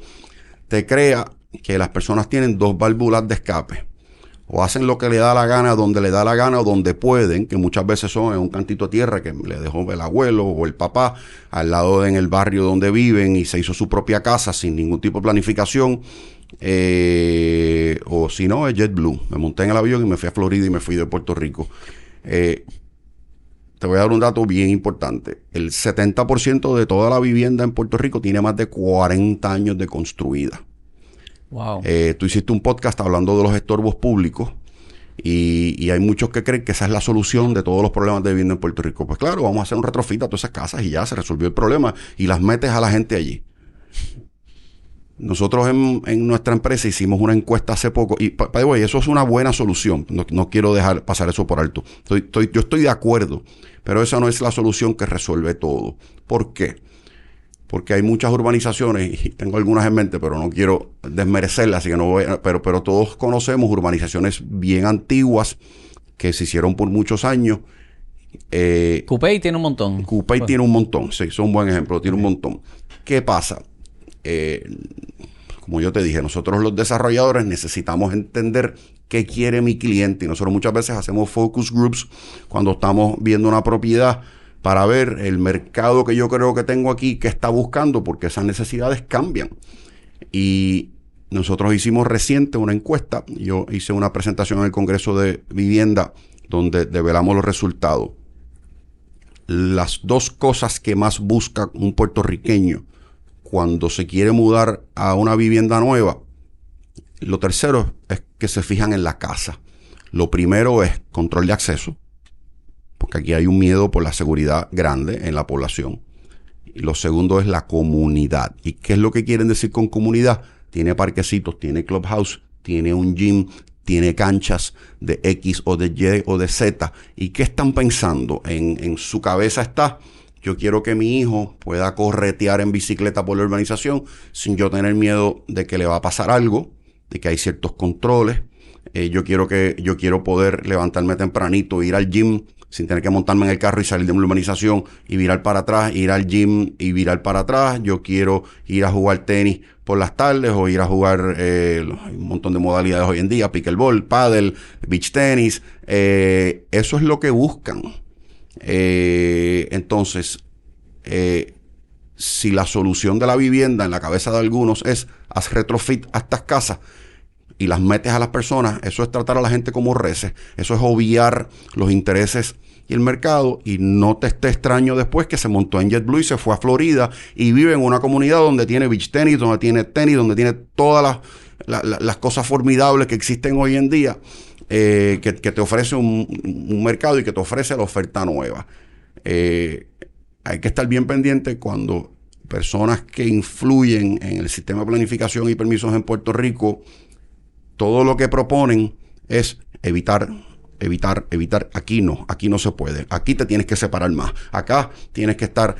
te crea que las personas tienen dos válvulas de escape. O hacen lo que le da la gana, donde le da la gana o donde pueden, que muchas veces son en un cantito de tierra que le dejó el abuelo o el papá al lado en el barrio donde viven y se hizo su propia casa sin ningún tipo de planificación. O si no, es JetBlue. Me monté en el avión y me fui a Florida y me fui de Puerto Rico. Te voy a dar un dato bien importante. El 70% de toda la vivienda en Puerto Rico tiene más de 40 años de construida. Wow. Tú hiciste un podcast hablando de los estorbos públicos y hay muchos que creen que esa es la solución de todos los problemas de vivienda en Puerto Rico. Pues claro, vamos a hacer un retrofit a todas esas casas y ya se resolvió el problema y las metes a la gente allí. Nosotros en nuestra empresa hicimos una encuesta hace poco y eso es una buena solución. No quiero dejar pasar eso por alto. Yo estoy de acuerdo, pero esa no es la solución que resuelve todo. ¿Por qué? Porque hay muchas urbanizaciones, y tengo algunas en mente, pero no quiero desmerecerlas, así que no voy pero todos conocemos urbanizaciones bien antiguas que se hicieron por muchos años. Cupey tiene un montón. Cupey tiene un montón, sí, es un buen ejemplo, tiene un montón. ¿Qué pasa? Como yo te dije, nosotros los desarrolladores necesitamos entender qué quiere mi cliente, y nosotros muchas veces hacemos focus groups cuando estamos viendo una propiedad para ver el mercado que yo creo que tengo aquí, qué está buscando, porque esas necesidades cambian. Y nosotros hicimos reciente una encuesta, yo hice una presentación en el Congreso de Vivienda donde develamos los resultados. Las dos cosas que más busca un puertorriqueño cuando se quiere mudar a una vivienda nueva, lo tercero es que se fijan en la casa. Lo primero es control de acceso, porque aquí hay un miedo por la seguridad grande en la población. Y lo segundo es la comunidad. ¿Y qué es lo que quieren decir con comunidad? Tiene parquecitos, tiene clubhouse, tiene un gym, tiene canchas de X o de Y o de Z. ¿Y qué están pensando? En su cabeza está Yo quiero que mi hijo pueda corretear en bicicleta por la urbanización sin yo tener miedo de que le va a pasar algo, de que hay ciertos controles. Yo quiero poder levantarme tempranito, ir al gym sin tener que montarme en el carro y salir de una urbanización y virar para atrás, ir al gym y virar para atrás. Yo quiero ir a jugar tenis por las tardes o ir a jugar hay un montón de modalidades hoy en día, pickleball, pádel, beach tenis. Eso es lo que buscan. Entonces, si la solución de la vivienda en la cabeza de algunos es haz retrofit a estas casas y las metes a las personas, eso es tratar a la gente como reces, eso es obviar los intereses y el mercado, y no te esté extraño después que se montó en JetBlue y se fue a Florida y vive en una comunidad donde tiene beach tenis, donde tiene todas las cosas formidables que existen hoy en día, que te ofrece un mercado y que te ofrece la oferta nueva. Hay que estar bien pendiente cuando personas que influyen en el sistema de planificación y permisos en Puerto Rico, todo lo que proponen es evitar. Aquí no se puede. Aquí te tienes que separar más. Acá tienes que estar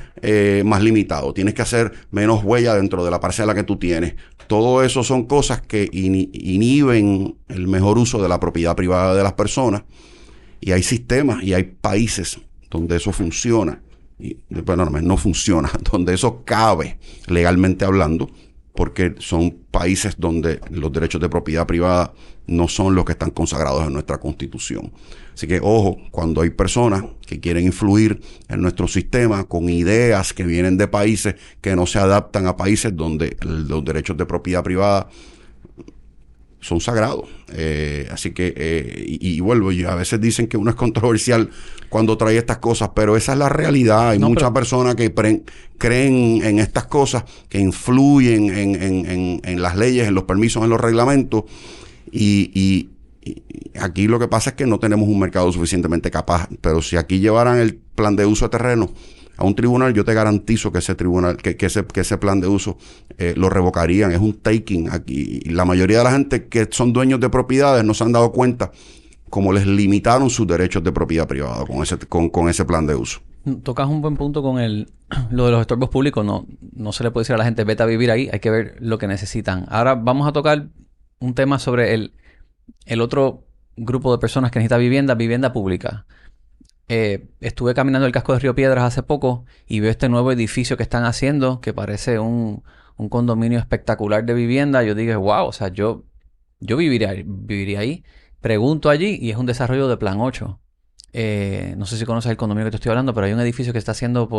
más limitado. Tienes que hacer menos huella dentro de la parcela que tú tienes. Todo eso son cosas que inhiben el mejor uso de la propiedad privada de las personas. Y hay sistemas y hay países donde eso funciona. No funciona, donde eso cabe legalmente hablando, porque son países donde los derechos de propiedad privada no son los que están consagrados en nuestra Constitución. Así que, ojo, cuando hay personas que quieren influir en nuestro sistema con ideas que vienen de países que no se adaptan a países donde los derechos de propiedad privada son sagrados. Así que, y vuelvo, y a veces dicen que uno es controversial cuando trae estas cosas, pero esa es la realidad. Hay muchas personas que creen en estas cosas, que influyen en las leyes, en los permisos, en los reglamentos, y aquí lo que pasa es que no tenemos un mercado suficientemente capaz. Pero si aquí llevaran el plan de uso de terreno a un tribunal, yo te garantizo que ese tribunal, que ese plan de uso lo revocarían. Es un taking aquí. Y la mayoría de la gente que son dueños de propiedades no se han dado cuenta cómo les limitaron sus derechos de propiedad privada con ese plan de uso. Tocas un buen punto con lo de los estorbos públicos. No se le puede decir a la gente vete a vivir ahí, hay que ver lo que necesitan. Ahora vamos a tocar un tema sobre el otro grupo de personas que necesita vivienda pública. Estuve caminando el casco de Río Piedras hace poco y veo este nuevo edificio que están haciendo que parece un condominio espectacular de vivienda. Yo dije, wow, o sea, yo viviría ahí. Pregunto allí y es un desarrollo de Plan 8. No sé si conoces el condominio que te estoy hablando, pero hay un edificio que está haciendo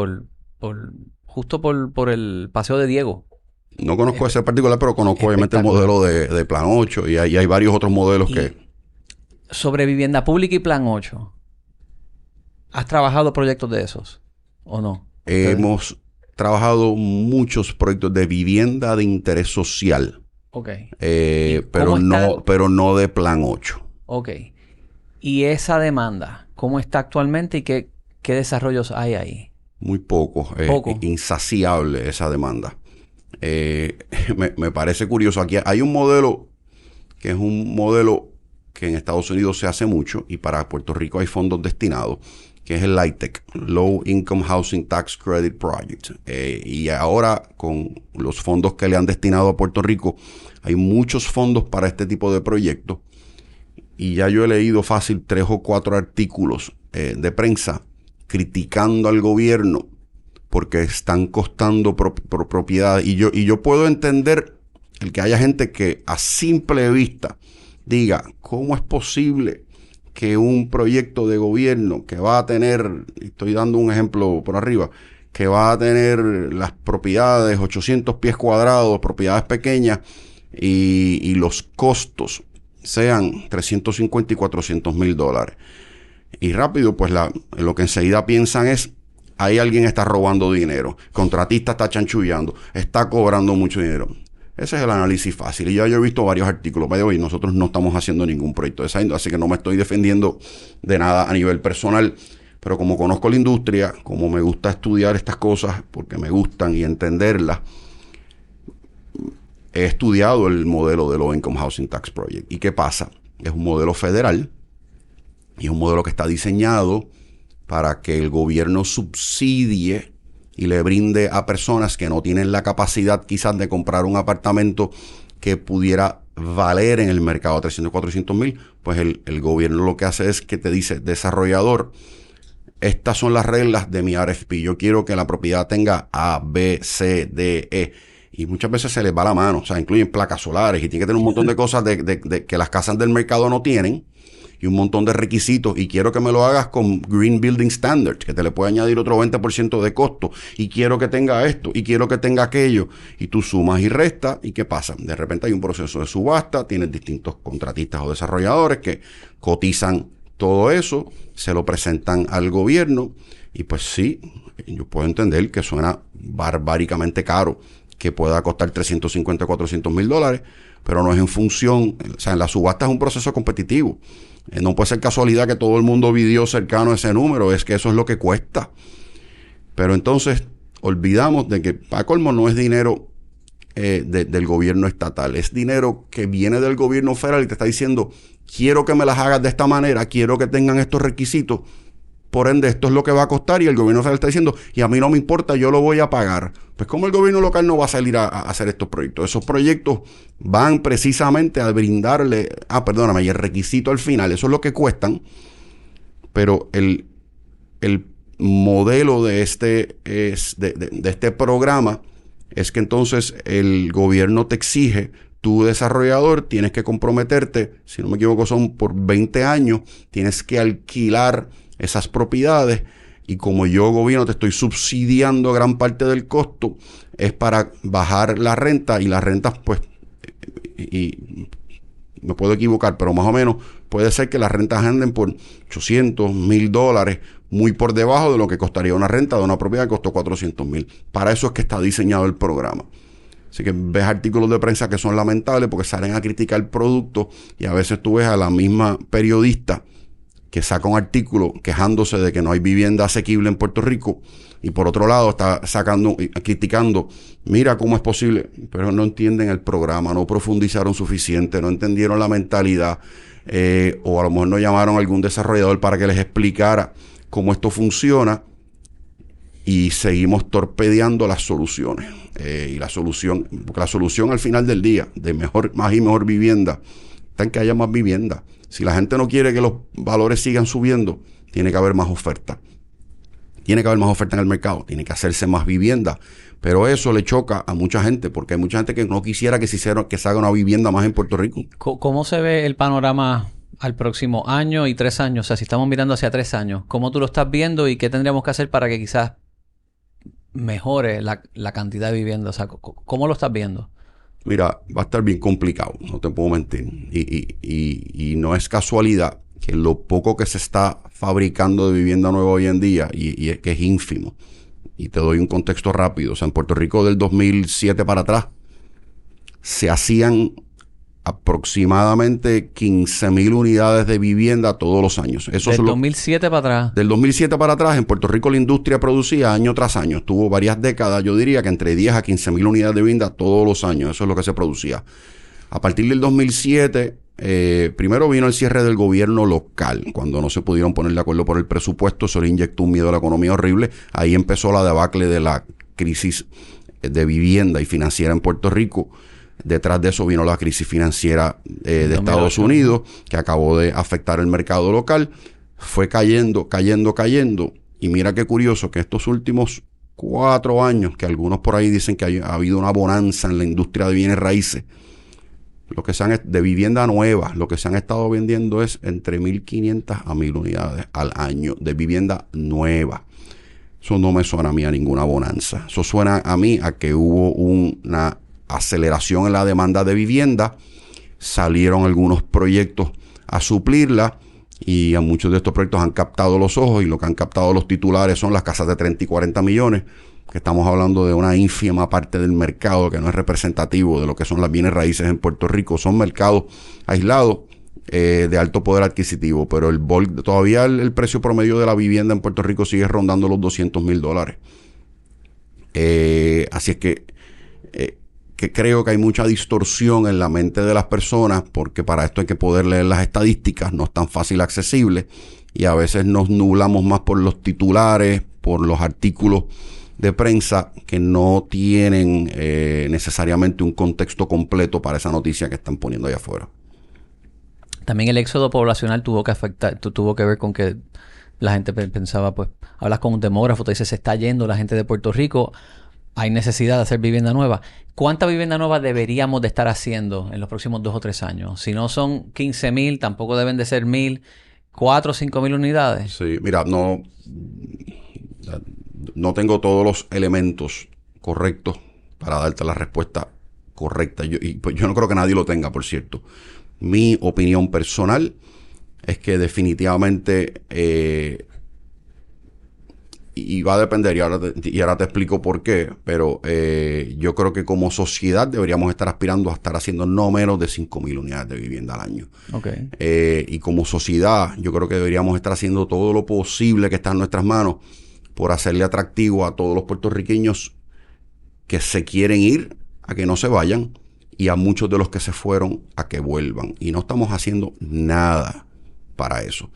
justo por el Paseo de Diego. No conozco ese particular, pero conozco obviamente el modelo de Plan 8 y hay varios otros modelos que... Sobre vivienda pública y Plan 8. ¿Has trabajado proyectos de esos o no? Hemos trabajado muchos proyectos de vivienda de interés social. Ok. Pero no de Plan 8. Ok. ¿Y esa demanda, cómo está actualmente y qué desarrollos hay ahí? Muy poco. Insaciable esa demanda. Me parece curioso. Aquí hay un modelo que es un modelo que en Estados Unidos se hace mucho y para Puerto Rico hay fondos destinados, que es el LIHTC, Low Income Housing Tax Credit Project. Y ahora con los fondos que le han destinado a Puerto Rico, hay muchos fondos para este tipo de proyectos. Y ya yo he leído fácil 3 o 4 artículos de prensa criticando al gobierno porque están costando propiedades. Y yo puedo entender el que haya gente que a simple vista diga, ¿cómo es posible que un proyecto de gobierno que va a tener, estoy dando un ejemplo por arriba, que va a tener las propiedades, 800 pies cuadrados, propiedades pequeñas, y los costos sean 350 y 400 mil dólares? Y rápido, pues lo que enseguida piensan es, ahí alguien está robando dinero, contratista está chanchullando, está cobrando mucho dinero. Ese es el análisis fácil. Y ya yo he visto varios artículos. By the way, nosotros no estamos haciendo ningún proyecto de esa índole, así que no me estoy defendiendo de nada a nivel personal. Pero como conozco la industria, como me gusta estudiar estas cosas, porque me gustan y entenderlas, he estudiado el modelo de Low Income Housing Tax Project. ¿Y qué pasa? Es un modelo federal y es un modelo que está diseñado para que el gobierno subsidie y le brinde a personas que no tienen la capacidad quizás de comprar un apartamento que pudiera valer en el mercado 300, 400 mil, pues el gobierno lo que hace es que te dice, desarrollador, estas son las reglas de mi RFP. Yo quiero que la propiedad tenga A, B, C, D, E. Y muchas veces se les va la mano. O sea, incluyen placas solares y tiene que tener un montón de cosas de que las casas del mercado no tienen. Y un montón de requisitos. Y quiero que me lo hagas con Green Building Standards, que te le puede añadir otro 20% de costo. Y quiero que tenga esto. Y quiero que tenga aquello. Y tú sumas y restas. ¿Y qué pasa? De repente hay un proceso de subasta. Tienes distintos contratistas o desarrolladores que cotizan todo eso, se lo presentan al gobierno y pues sí, yo puedo entender que suena barbáricamente caro, que pueda costar 350, 400 mil dólares, pero no es en función, o sea, en la subasta es un proceso competitivo. No puede ser casualidad que todo el mundo vivió cercano a ese número, es que eso es lo que cuesta. Pero entonces olvidamos de que para colmo no es dinero del gobierno estatal, es dinero que viene del gobierno federal y te está diciendo, quiero que me las hagas de esta manera, quiero que tengan estos requisitos, por ende esto es lo que va a costar, y el gobierno federal está diciendo, y a mí no me importa, yo lo voy a pagar. Pues como el gobierno local no va a salir a hacer estos proyectos, esos proyectos van precisamente a brindarle, y el requisito al final, eso es lo que cuestan, pero el modelo de este programa es que entonces el gobierno te exige, tu desarrollador, tienes que comprometerte, si no me equivoco son por 20 años, tienes que alquilar esas propiedades y como yo gobierno te estoy subsidiando gran parte del costo, es para bajar la renta y las rentas pues, y me puedo equivocar, pero más o menos puede ser que las rentas anden por 800, $1,000, muy por debajo de lo que costaría una renta de una propiedad que costó 400 mil. Para eso es que está diseñado el programa. Así que ves artículos de prensa que son lamentables porque salen a criticar el producto y a veces tú ves a la misma periodista que saca un artículo quejándose de que no hay vivienda asequible en Puerto Rico y por otro lado está criticando, mira cómo es posible, pero no entienden el programa, no profundizaron suficiente, no entendieron la mentalidad o a lo mejor no llamaron a algún desarrollador para que les explicara cómo esto funciona y seguimos torpedeando las soluciones. Y la solución, porque la solución al final del día de más y mejor vivienda está en que haya más vivienda. Si la gente no quiere que los valores sigan subiendo, tiene que haber más oferta. Tiene que haber más oferta en el mercado, tiene que hacerse más vivienda. Pero eso le choca a mucha gente, porque hay mucha gente que no quisiera que se haga una vivienda más en Puerto Rico. ¿Cómo se ve el panorama al próximo año y 3 años? O sea, si estamos mirando hacia 3 años, ¿cómo tú lo estás viendo y qué tendríamos que hacer para que quizás mejore la cantidad de vivienda? O sea, ¿cómo lo estás viendo? Mira, va a estar bien complicado, no te puedo mentir. Y no es casualidad que lo poco que se está fabricando de vivienda nueva hoy en día, y es que es ínfimo. Y te doy un contexto rápido. O sea, en Puerto Rico del 2007 para atrás, se hacían aproximadamente 15,000 unidades de vivienda todos los años. Eso del 2007 para atrás. Del 2007 para atrás, en Puerto Rico la industria producía año tras año. Tuvo varias décadas, yo diría que entre 10 a 15,000 unidades de vivienda todos los años. Eso es lo que se producía. A partir del 2007, primero vino el cierre del gobierno local. Cuando no se pudieron poner de acuerdo por el presupuesto, se le inyectó un miedo a la economía horrible. Ahí empezó la debacle de la crisis de vivienda y financiera en Puerto Rico. Detrás de eso vino la crisis financiera de Estados Unidos, que acabó de afectar el mercado local. Fue cayendo. Y mira qué curioso que estos últimos 4 años, que algunos por ahí dicen que ha habido una bonanza en la industria de bienes raíces, de vivienda nueva, lo que se han estado vendiendo es entre 1,500 a 1,000 unidades al año de vivienda nueva. Eso no me suena a mí a ninguna bonanza. Eso suena a mí a que hubo una aceleración en la demanda de vivienda, salieron algunos proyectos a suplirla y a muchos de estos proyectos han captado los ojos, y lo que han captado los titulares son las casas de 30 y 40 millones, que estamos hablando de una ínfima parte del mercado que no es representativo de lo que son las bienes raíces en Puerto Rico. Son mercados aislados de alto poder adquisitivo, pero todavía el precio promedio de la vivienda en Puerto Rico sigue rondando los $200,000. Así es que creo que hay mucha distorsión en la mente de las personas, porque para esto hay que poder leer las estadísticas, no es tan fácil accesible, y a veces nos nublamos más por los titulares, por los artículos de prensa que no tienen necesariamente un contexto completo para esa noticia que están poniendo allá afuera. También el éxodo poblacional tuvo que ver con que la gente pensaba, pues, hablas con un demógrafo, te dice, se está yendo la gente de Puerto Rico, hay necesidad de hacer vivienda nueva. ¿Cuánta vivienda nueva deberíamos de estar haciendo en los próximos 2 o 3 años? Si no son 15,000, tampoco deben de ser 1,000, 4 o 5,000 unidades. Sí, mira, no tengo todos los elementos correctos para darte la respuesta correcta. Pues yo no creo que nadie lo tenga, por cierto. Mi opinión personal es que definitivamente, y va a depender, y ahora te explico por qué, pero yo creo que como sociedad deberíamos estar aspirando a estar haciendo no menos de 5,000 unidades de vivienda al año. Okay. Y como sociedad, yo creo que deberíamos estar haciendo todo lo posible que está en nuestras manos por hacerle atractivo a todos los puertorriqueños que se quieren ir, a que no se vayan, y a muchos de los que se fueron a que vuelvan. Y no estamos haciendo nada para eso.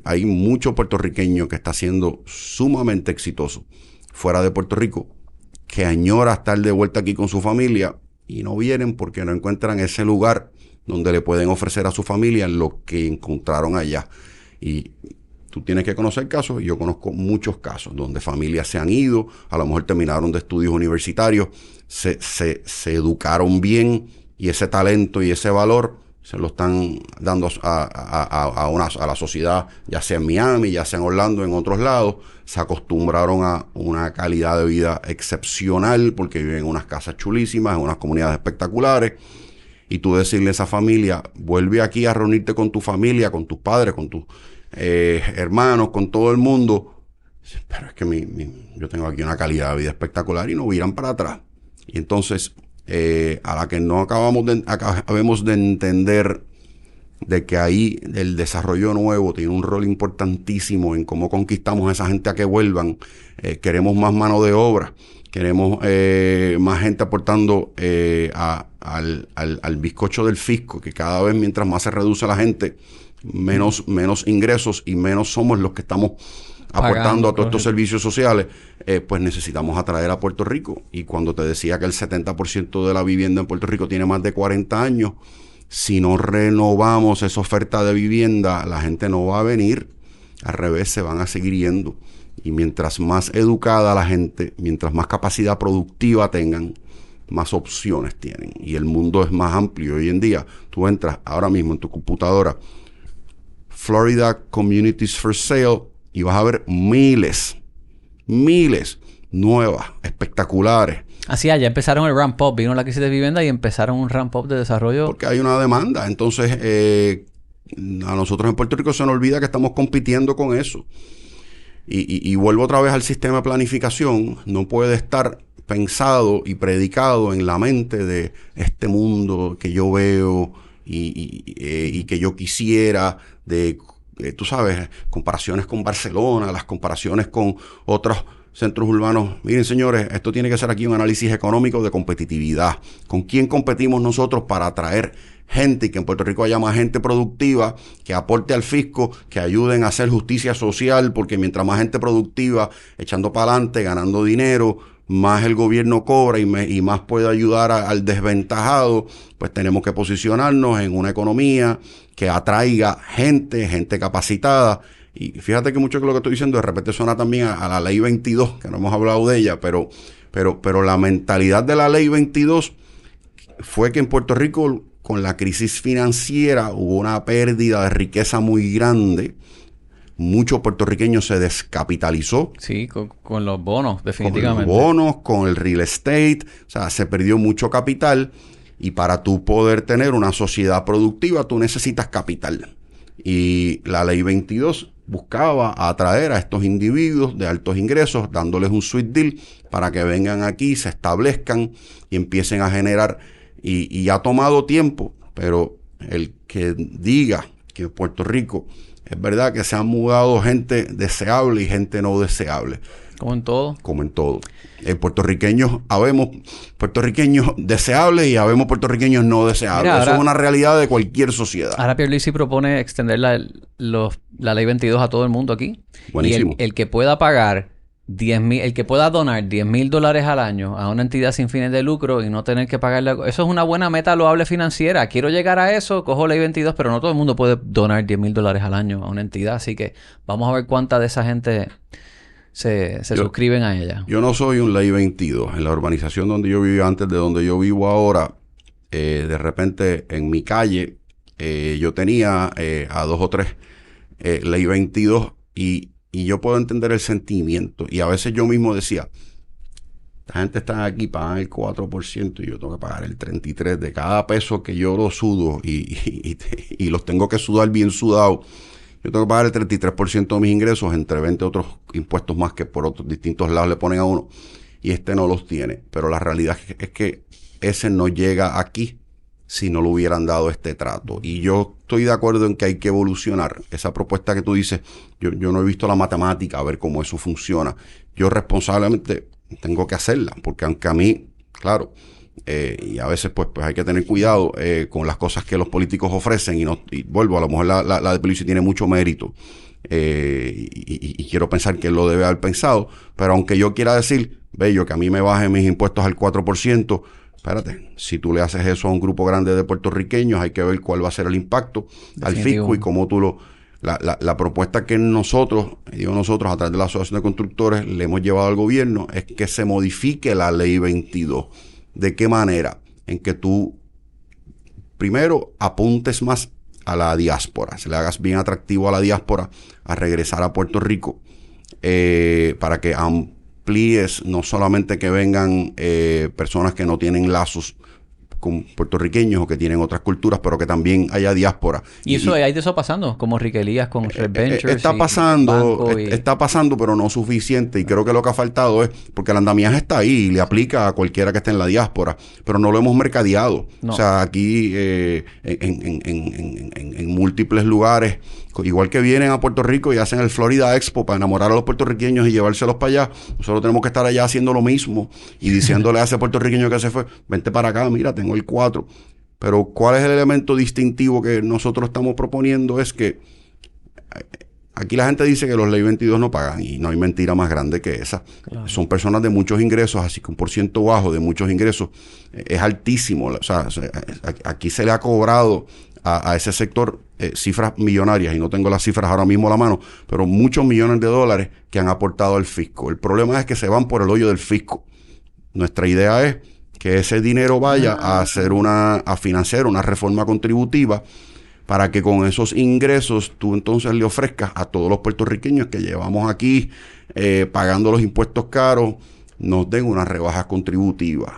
Hay mucho puertorriqueño que está siendo sumamente exitoso fuera de Puerto Rico, que añora estar de vuelta aquí con su familia y no vienen porque no encuentran ese lugar donde le pueden ofrecer a su familia lo que encontraron allá. Y tú tienes que conocer casos, y yo conozco muchos casos donde familias se han ido, a lo mejor terminaron de estudios universitarios, se educaron bien, y ese talento y ese valor se lo están dando a la sociedad, ya sea en Miami, ya sea en Orlando, en otros lados. Se acostumbraron a una calidad de vida excepcional porque viven en unas casas chulísimas, en unas comunidades espectaculares. Y tú decirle a esa familia, vuelve aquí a reunirte con tu familia, con tus padres, con tus hermanos, con todo el mundo. Pero es que yo tengo aquí una calidad de vida espectacular, y no viran para atrás. Y entonces, a la que no acabamos de entender de que ahí el desarrollo nuevo tiene un rol importantísimo en cómo conquistamos a esa gente a que vuelvan. Queremos más mano de obra, queremos más gente aportando al bizcocho del fisco, que cada vez mientras más se reduce la gente, menos ingresos y menos somos los que estamos aportando a todos estos servicios sociales. Pues necesitamos atraer a Puerto Rico. Y cuando te decía que el 70% de la vivienda en Puerto Rico tiene más de 40 años, si no renovamos esa oferta de vivienda, la gente no va a venir. Al revés, se van a seguir yendo. Y mientras más educada la gente, mientras más capacidad productiva tengan, más opciones tienen. Y el mundo es más amplio. Hoy en día, tú entras ahora mismo en tu computadora, Florida Communities for Sale, y vas a ver miles nuevas, espectaculares. Así ya empezaron el ramp up, vino la crisis de vivienda y empezaron un ramp up de desarrollo. Porque hay una demanda. Entonces, a nosotros en Puerto Rico se nos olvida que estamos compitiendo con eso. Y vuelvo otra vez al sistema de planificación. No puede estar pensado y predicado en la mente de este mundo que yo veo y que yo quisiera, tú sabes, comparaciones con Barcelona, las comparaciones con otros centros urbanos. Miren, señores, esto tiene que ser aquí un análisis económico de competitividad. ¿Con quién competimos nosotros para atraer gente y que en Puerto Rico haya más gente productiva que aporte al fisco, que ayuden a hacer justicia social? Porque mientras más gente productiva echando para adelante, ganando dinero, más el gobierno cobra y más puede ayudar al desventajado. Pues tenemos que posicionarnos en una economía que atraiga gente capacitada. Y fíjate que mucho de lo que estoy diciendo de repente suena también a la Ley 22, que no hemos hablado de ella, pero la mentalidad de la Ley 22 fue que en Puerto Rico, con la crisis financiera, hubo una pérdida de riqueza muy grande. Mucho puertorriqueño se descapitalizó. Sí, con los bonos, definitivamente. Con los bonos, con el real estate. O sea, se perdió mucho capital. Y para tú poder tener una sociedad productiva, tú necesitas capital. Y la Ley 22 buscaba atraer a estos individuos de altos ingresos, dándoles un sweet deal para que vengan aquí, se establezcan y empiecen a generar. Y ha tomado tiempo, pero el que diga que en Puerto Rico es verdad que se han mudado gente deseable y gente no deseable. Como en todo. Como en todo. Puertorriqueños, habemos puertorriqueños deseables y habemos puertorriqueños no deseables. Mira, ahora, eso es una realidad de cualquier sociedad. Ahora Pierluisi propone extender la Ley 22 a todo el mundo aquí. Buenísimo. Y el que pueda pagar el que pueda donar $10,000 al año a una entidad sin fines de lucro y no tener que pagarle, eso es una buena meta loable financiera. Quiero llegar a eso, cojo Ley 22, pero no todo el mundo puede donar $10,000 al año a una entidad, así que vamos a ver cuánta de esa gente se suscriben a ella. Yo no soy un Ley 22. En la urbanización donde yo vivía antes de donde yo vivo ahora, de repente en mi calle yo tenía a 2 o 3 Ley 22 y yo puedo entender el sentimiento. Y a veces yo mismo decía, la gente está aquí, pagan el 4% y yo tengo que pagar el 33% de cada peso que yo lo sudo y los tengo que sudar bien sudados. Yo tengo que pagar el 33% de mis ingresos entre 20 otros impuestos más que por otros distintos lados le ponen a uno. Y este no los tiene. Pero la realidad es que ese no llega aquí si no le hubieran dado este trato. Y yo estoy de acuerdo en que hay que evolucionar. Esa propuesta que tú dices, yo no he visto la matemática a ver cómo eso funciona. Yo responsablemente tengo que hacerla, porque aunque a mí, claro, y a veces pues hay que tener cuidado con las cosas que los políticos ofrecen y vuelvo, a lo mejor la de Pierluisi tiene mucho mérito y quiero pensar que él lo debe haber pensado, pero aunque yo quiera decir, bello, que a mí me bajen mis impuestos al 4%, espérate, si tú le haces eso a un grupo grande de puertorriqueños, hay que ver cuál va a ser el impacto al fisco y cómo tú lo... La propuesta que nosotros, digo nosotros, a través de la Asociación de Constructores, le hemos llevado al gobierno es que se modifique la Ley 22. ¿De qué manera? En que tú, primero, apuntes más a la diáspora, se le hagas bien atractivo a la diáspora a regresar a Puerto Rico, para que amplíes, no solamente que vengan personas que no tienen lazos con puertorriqueños o que tienen otras culturas, pero que también haya diáspora. Y eso hay de eso pasando, como Rick Elías con Red Ventures. Está pasando, pero no suficiente. Y creo que lo que ha faltado es, porque el andamiaje está ahí y le aplica a cualquiera que esté en la diáspora, pero no lo hemos mercadeado. No. O sea, aquí en múltiples lugares, igual que vienen a Puerto Rico y hacen el Florida Expo para enamorar a los puertorriqueños y llevárselos para allá, nosotros tenemos que estar allá haciendo lo mismo y diciéndole a ese puertorriqueño que se fue, vente para acá, mira, tengo el 4. Pero ¿cuál es el elemento distintivo que nosotros estamos proponiendo? Es que aquí la gente dice que los Ley 22 no pagan y no hay mentira más grande que esa. Claro. Son personas de muchos ingresos, así que un % bajo de muchos ingresos es altísimo. O sea, aquí se le ha cobrado a ese sector cifras millonarias, y no tengo las cifras ahora mismo a la mano, pero muchos millones de dólares que han aportado al fisco. El problema es que se van por el hoyo del fisco. Nuestra idea es que ese dinero vaya a financiar una reforma contributiva para que con esos ingresos tú entonces le ofrezcas a todos los puertorriqueños que llevamos aquí pagando los impuestos caros, nos den unas rebajas contributivas.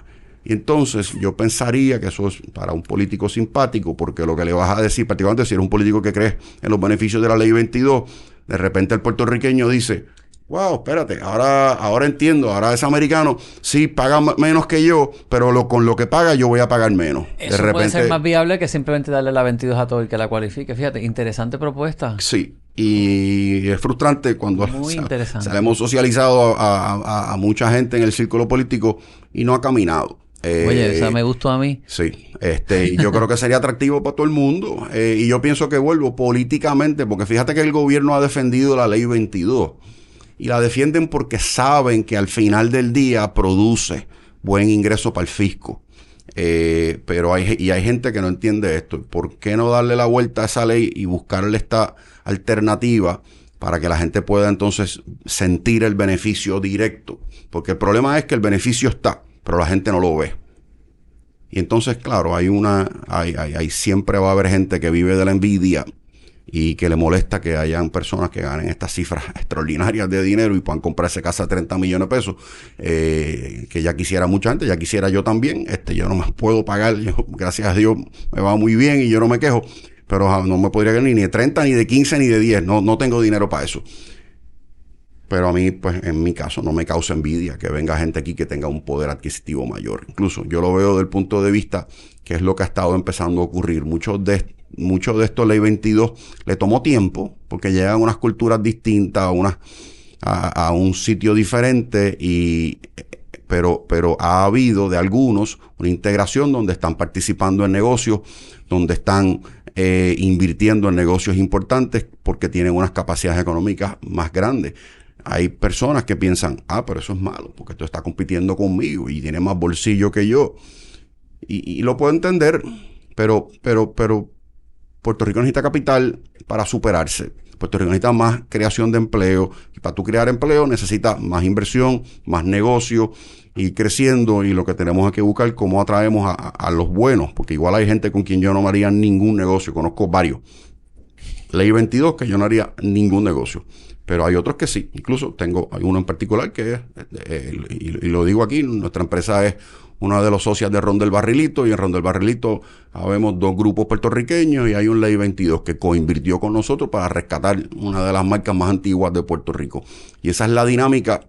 Y entonces yo pensaría que eso es para un político simpático, porque lo que le vas a decir, particularmente si eres un político que cree en los beneficios de la Ley 22, de repente el puertorriqueño dice, wow, espérate, ahora entiendo, ahora es americano, sí, paga menos que yo, pero con lo que paga yo voy a pagar menos. Eso de repente, puede ser más viable que simplemente darle la 22 a todo el que la cualifique. Fíjate, interesante propuesta. Sí, y es frustrante cuando se hemos socializado a mucha gente en el círculo político y no ha caminado. Oye, esa me gustó a mí. Sí, yo creo que sería atractivo para todo el mundo. Y yo pienso que vuelvo políticamente, porque fíjate que el gobierno ha defendido la Ley 22. Y la defienden porque saben que al final del día produce buen ingreso para el fisco. Pero hay gente que no entiende esto. ¿Por qué no darle la vuelta a esa ley y buscarle esta alternativa para que la gente pueda entonces sentir el beneficio directo? Porque el problema es que el beneficio está, pero la gente no lo ve. Y entonces, claro, hay siempre va a haber gente que vive de la envidia y que le molesta que hayan personas que ganen estas cifras extraordinarias de dinero y puedan comprarse casa de 30 millones de pesos, que ya quisiera mucha gente, ya quisiera yo también. Yo no me puedo pagar, gracias a Dios me va muy bien y yo no me quejo, pero no me podría ganar ni de 30, ni de 15, ni de 10, no tengo dinero para eso. Pero a mí, pues en mi caso, no me causa envidia que venga gente aquí que tenga un poder adquisitivo mayor. Incluso yo lo veo del punto de vista que es lo que ha estado empezando a ocurrir. Muchos de estos Ley 22 le tomó tiempo porque llegan unas culturas distintas, a un sitio diferente, pero ha habido de algunos una integración donde están participando en negocios, donde están invirtiendo en negocios importantes porque tienen unas capacidades económicas más grandes. hay personas que piensan, pero eso es malo, porque tú estás compitiendo conmigo y tiene más bolsillo que yo. Y lo puedo entender, pero Puerto Rico necesita capital para superarse. Puerto Rico necesita más creación de empleo. Y para tú crear empleo necesitas más inversión, más negocio, y creciendo. Y lo que tenemos es que buscar cómo atraemos a los buenos, porque igual hay gente con quien yo no me haría ningún negocio. Conozco varios. Ley 22 que yo no haría ningún negocio. Pero hay otros que sí. Incluso hay uno en particular que es, y lo digo aquí, nuestra empresa es una de los socios de Ron del Barrilito, y en Ron del Barrilito habemos 2 grupos puertorriqueños y hay un Ley 22 que coinvirtió con nosotros para rescatar una de las marcas más antiguas de Puerto Rico. Y esa es la dinámica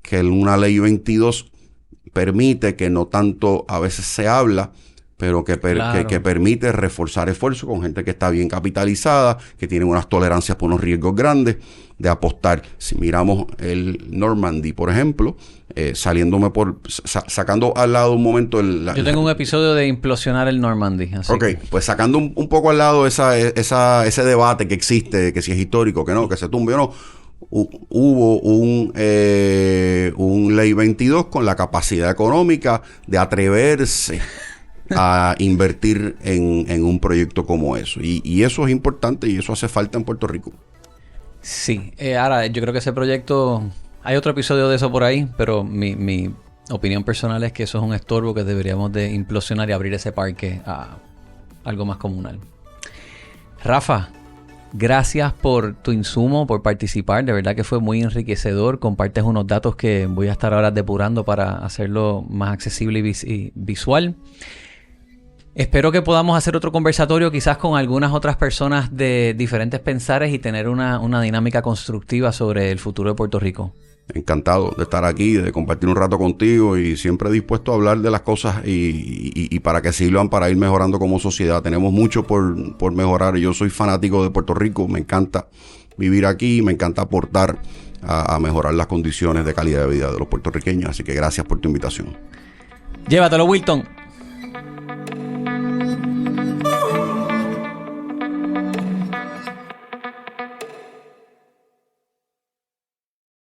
que una Ley 22 permite, que no tanto a veces se habla, pero que permite reforzar esfuerzos con gente que está bien capitalizada, que tiene unas tolerancias por unos riesgos grandes de apostar. Si miramos el Normandy, por ejemplo, sacando al lado un momento... Yo tengo un episodio de implosionar el Normandy. Así pues sacando un poco al lado ese debate que existe, que si es histórico, que no, que se tumbe o no, hubo un Ley 22 con la capacidad económica de atreverse a invertir en un proyecto como eso. Y eso es importante y eso hace falta en Puerto Rico. Sí, ahora yo creo que ese proyecto, hay otro episodio de eso por ahí, pero mi opinión personal es que eso es un estorbo que deberíamos de implosionar y abrir ese parque a algo más comunal. Rafa, gracias por tu insumo, por participar, de verdad que fue muy enriquecedor. Compartes unos datos que voy a estar ahora depurando para hacerlo más accesible y visual. Espero que podamos hacer otro conversatorio quizás con algunas otras personas de diferentes pensares y tener una dinámica constructiva sobre el futuro de Puerto Rico. Encantado de estar aquí, de compartir un rato contigo y siempre dispuesto a hablar de las cosas y para que sirvan para ir mejorando como sociedad. Tenemos mucho por mejorar. Yo soy fanático de Puerto Rico, me encanta vivir aquí, me encanta aportar a mejorar las condiciones de calidad de vida de los puertorriqueños. Así que gracias por tu invitación. Llévatelo, Wilton.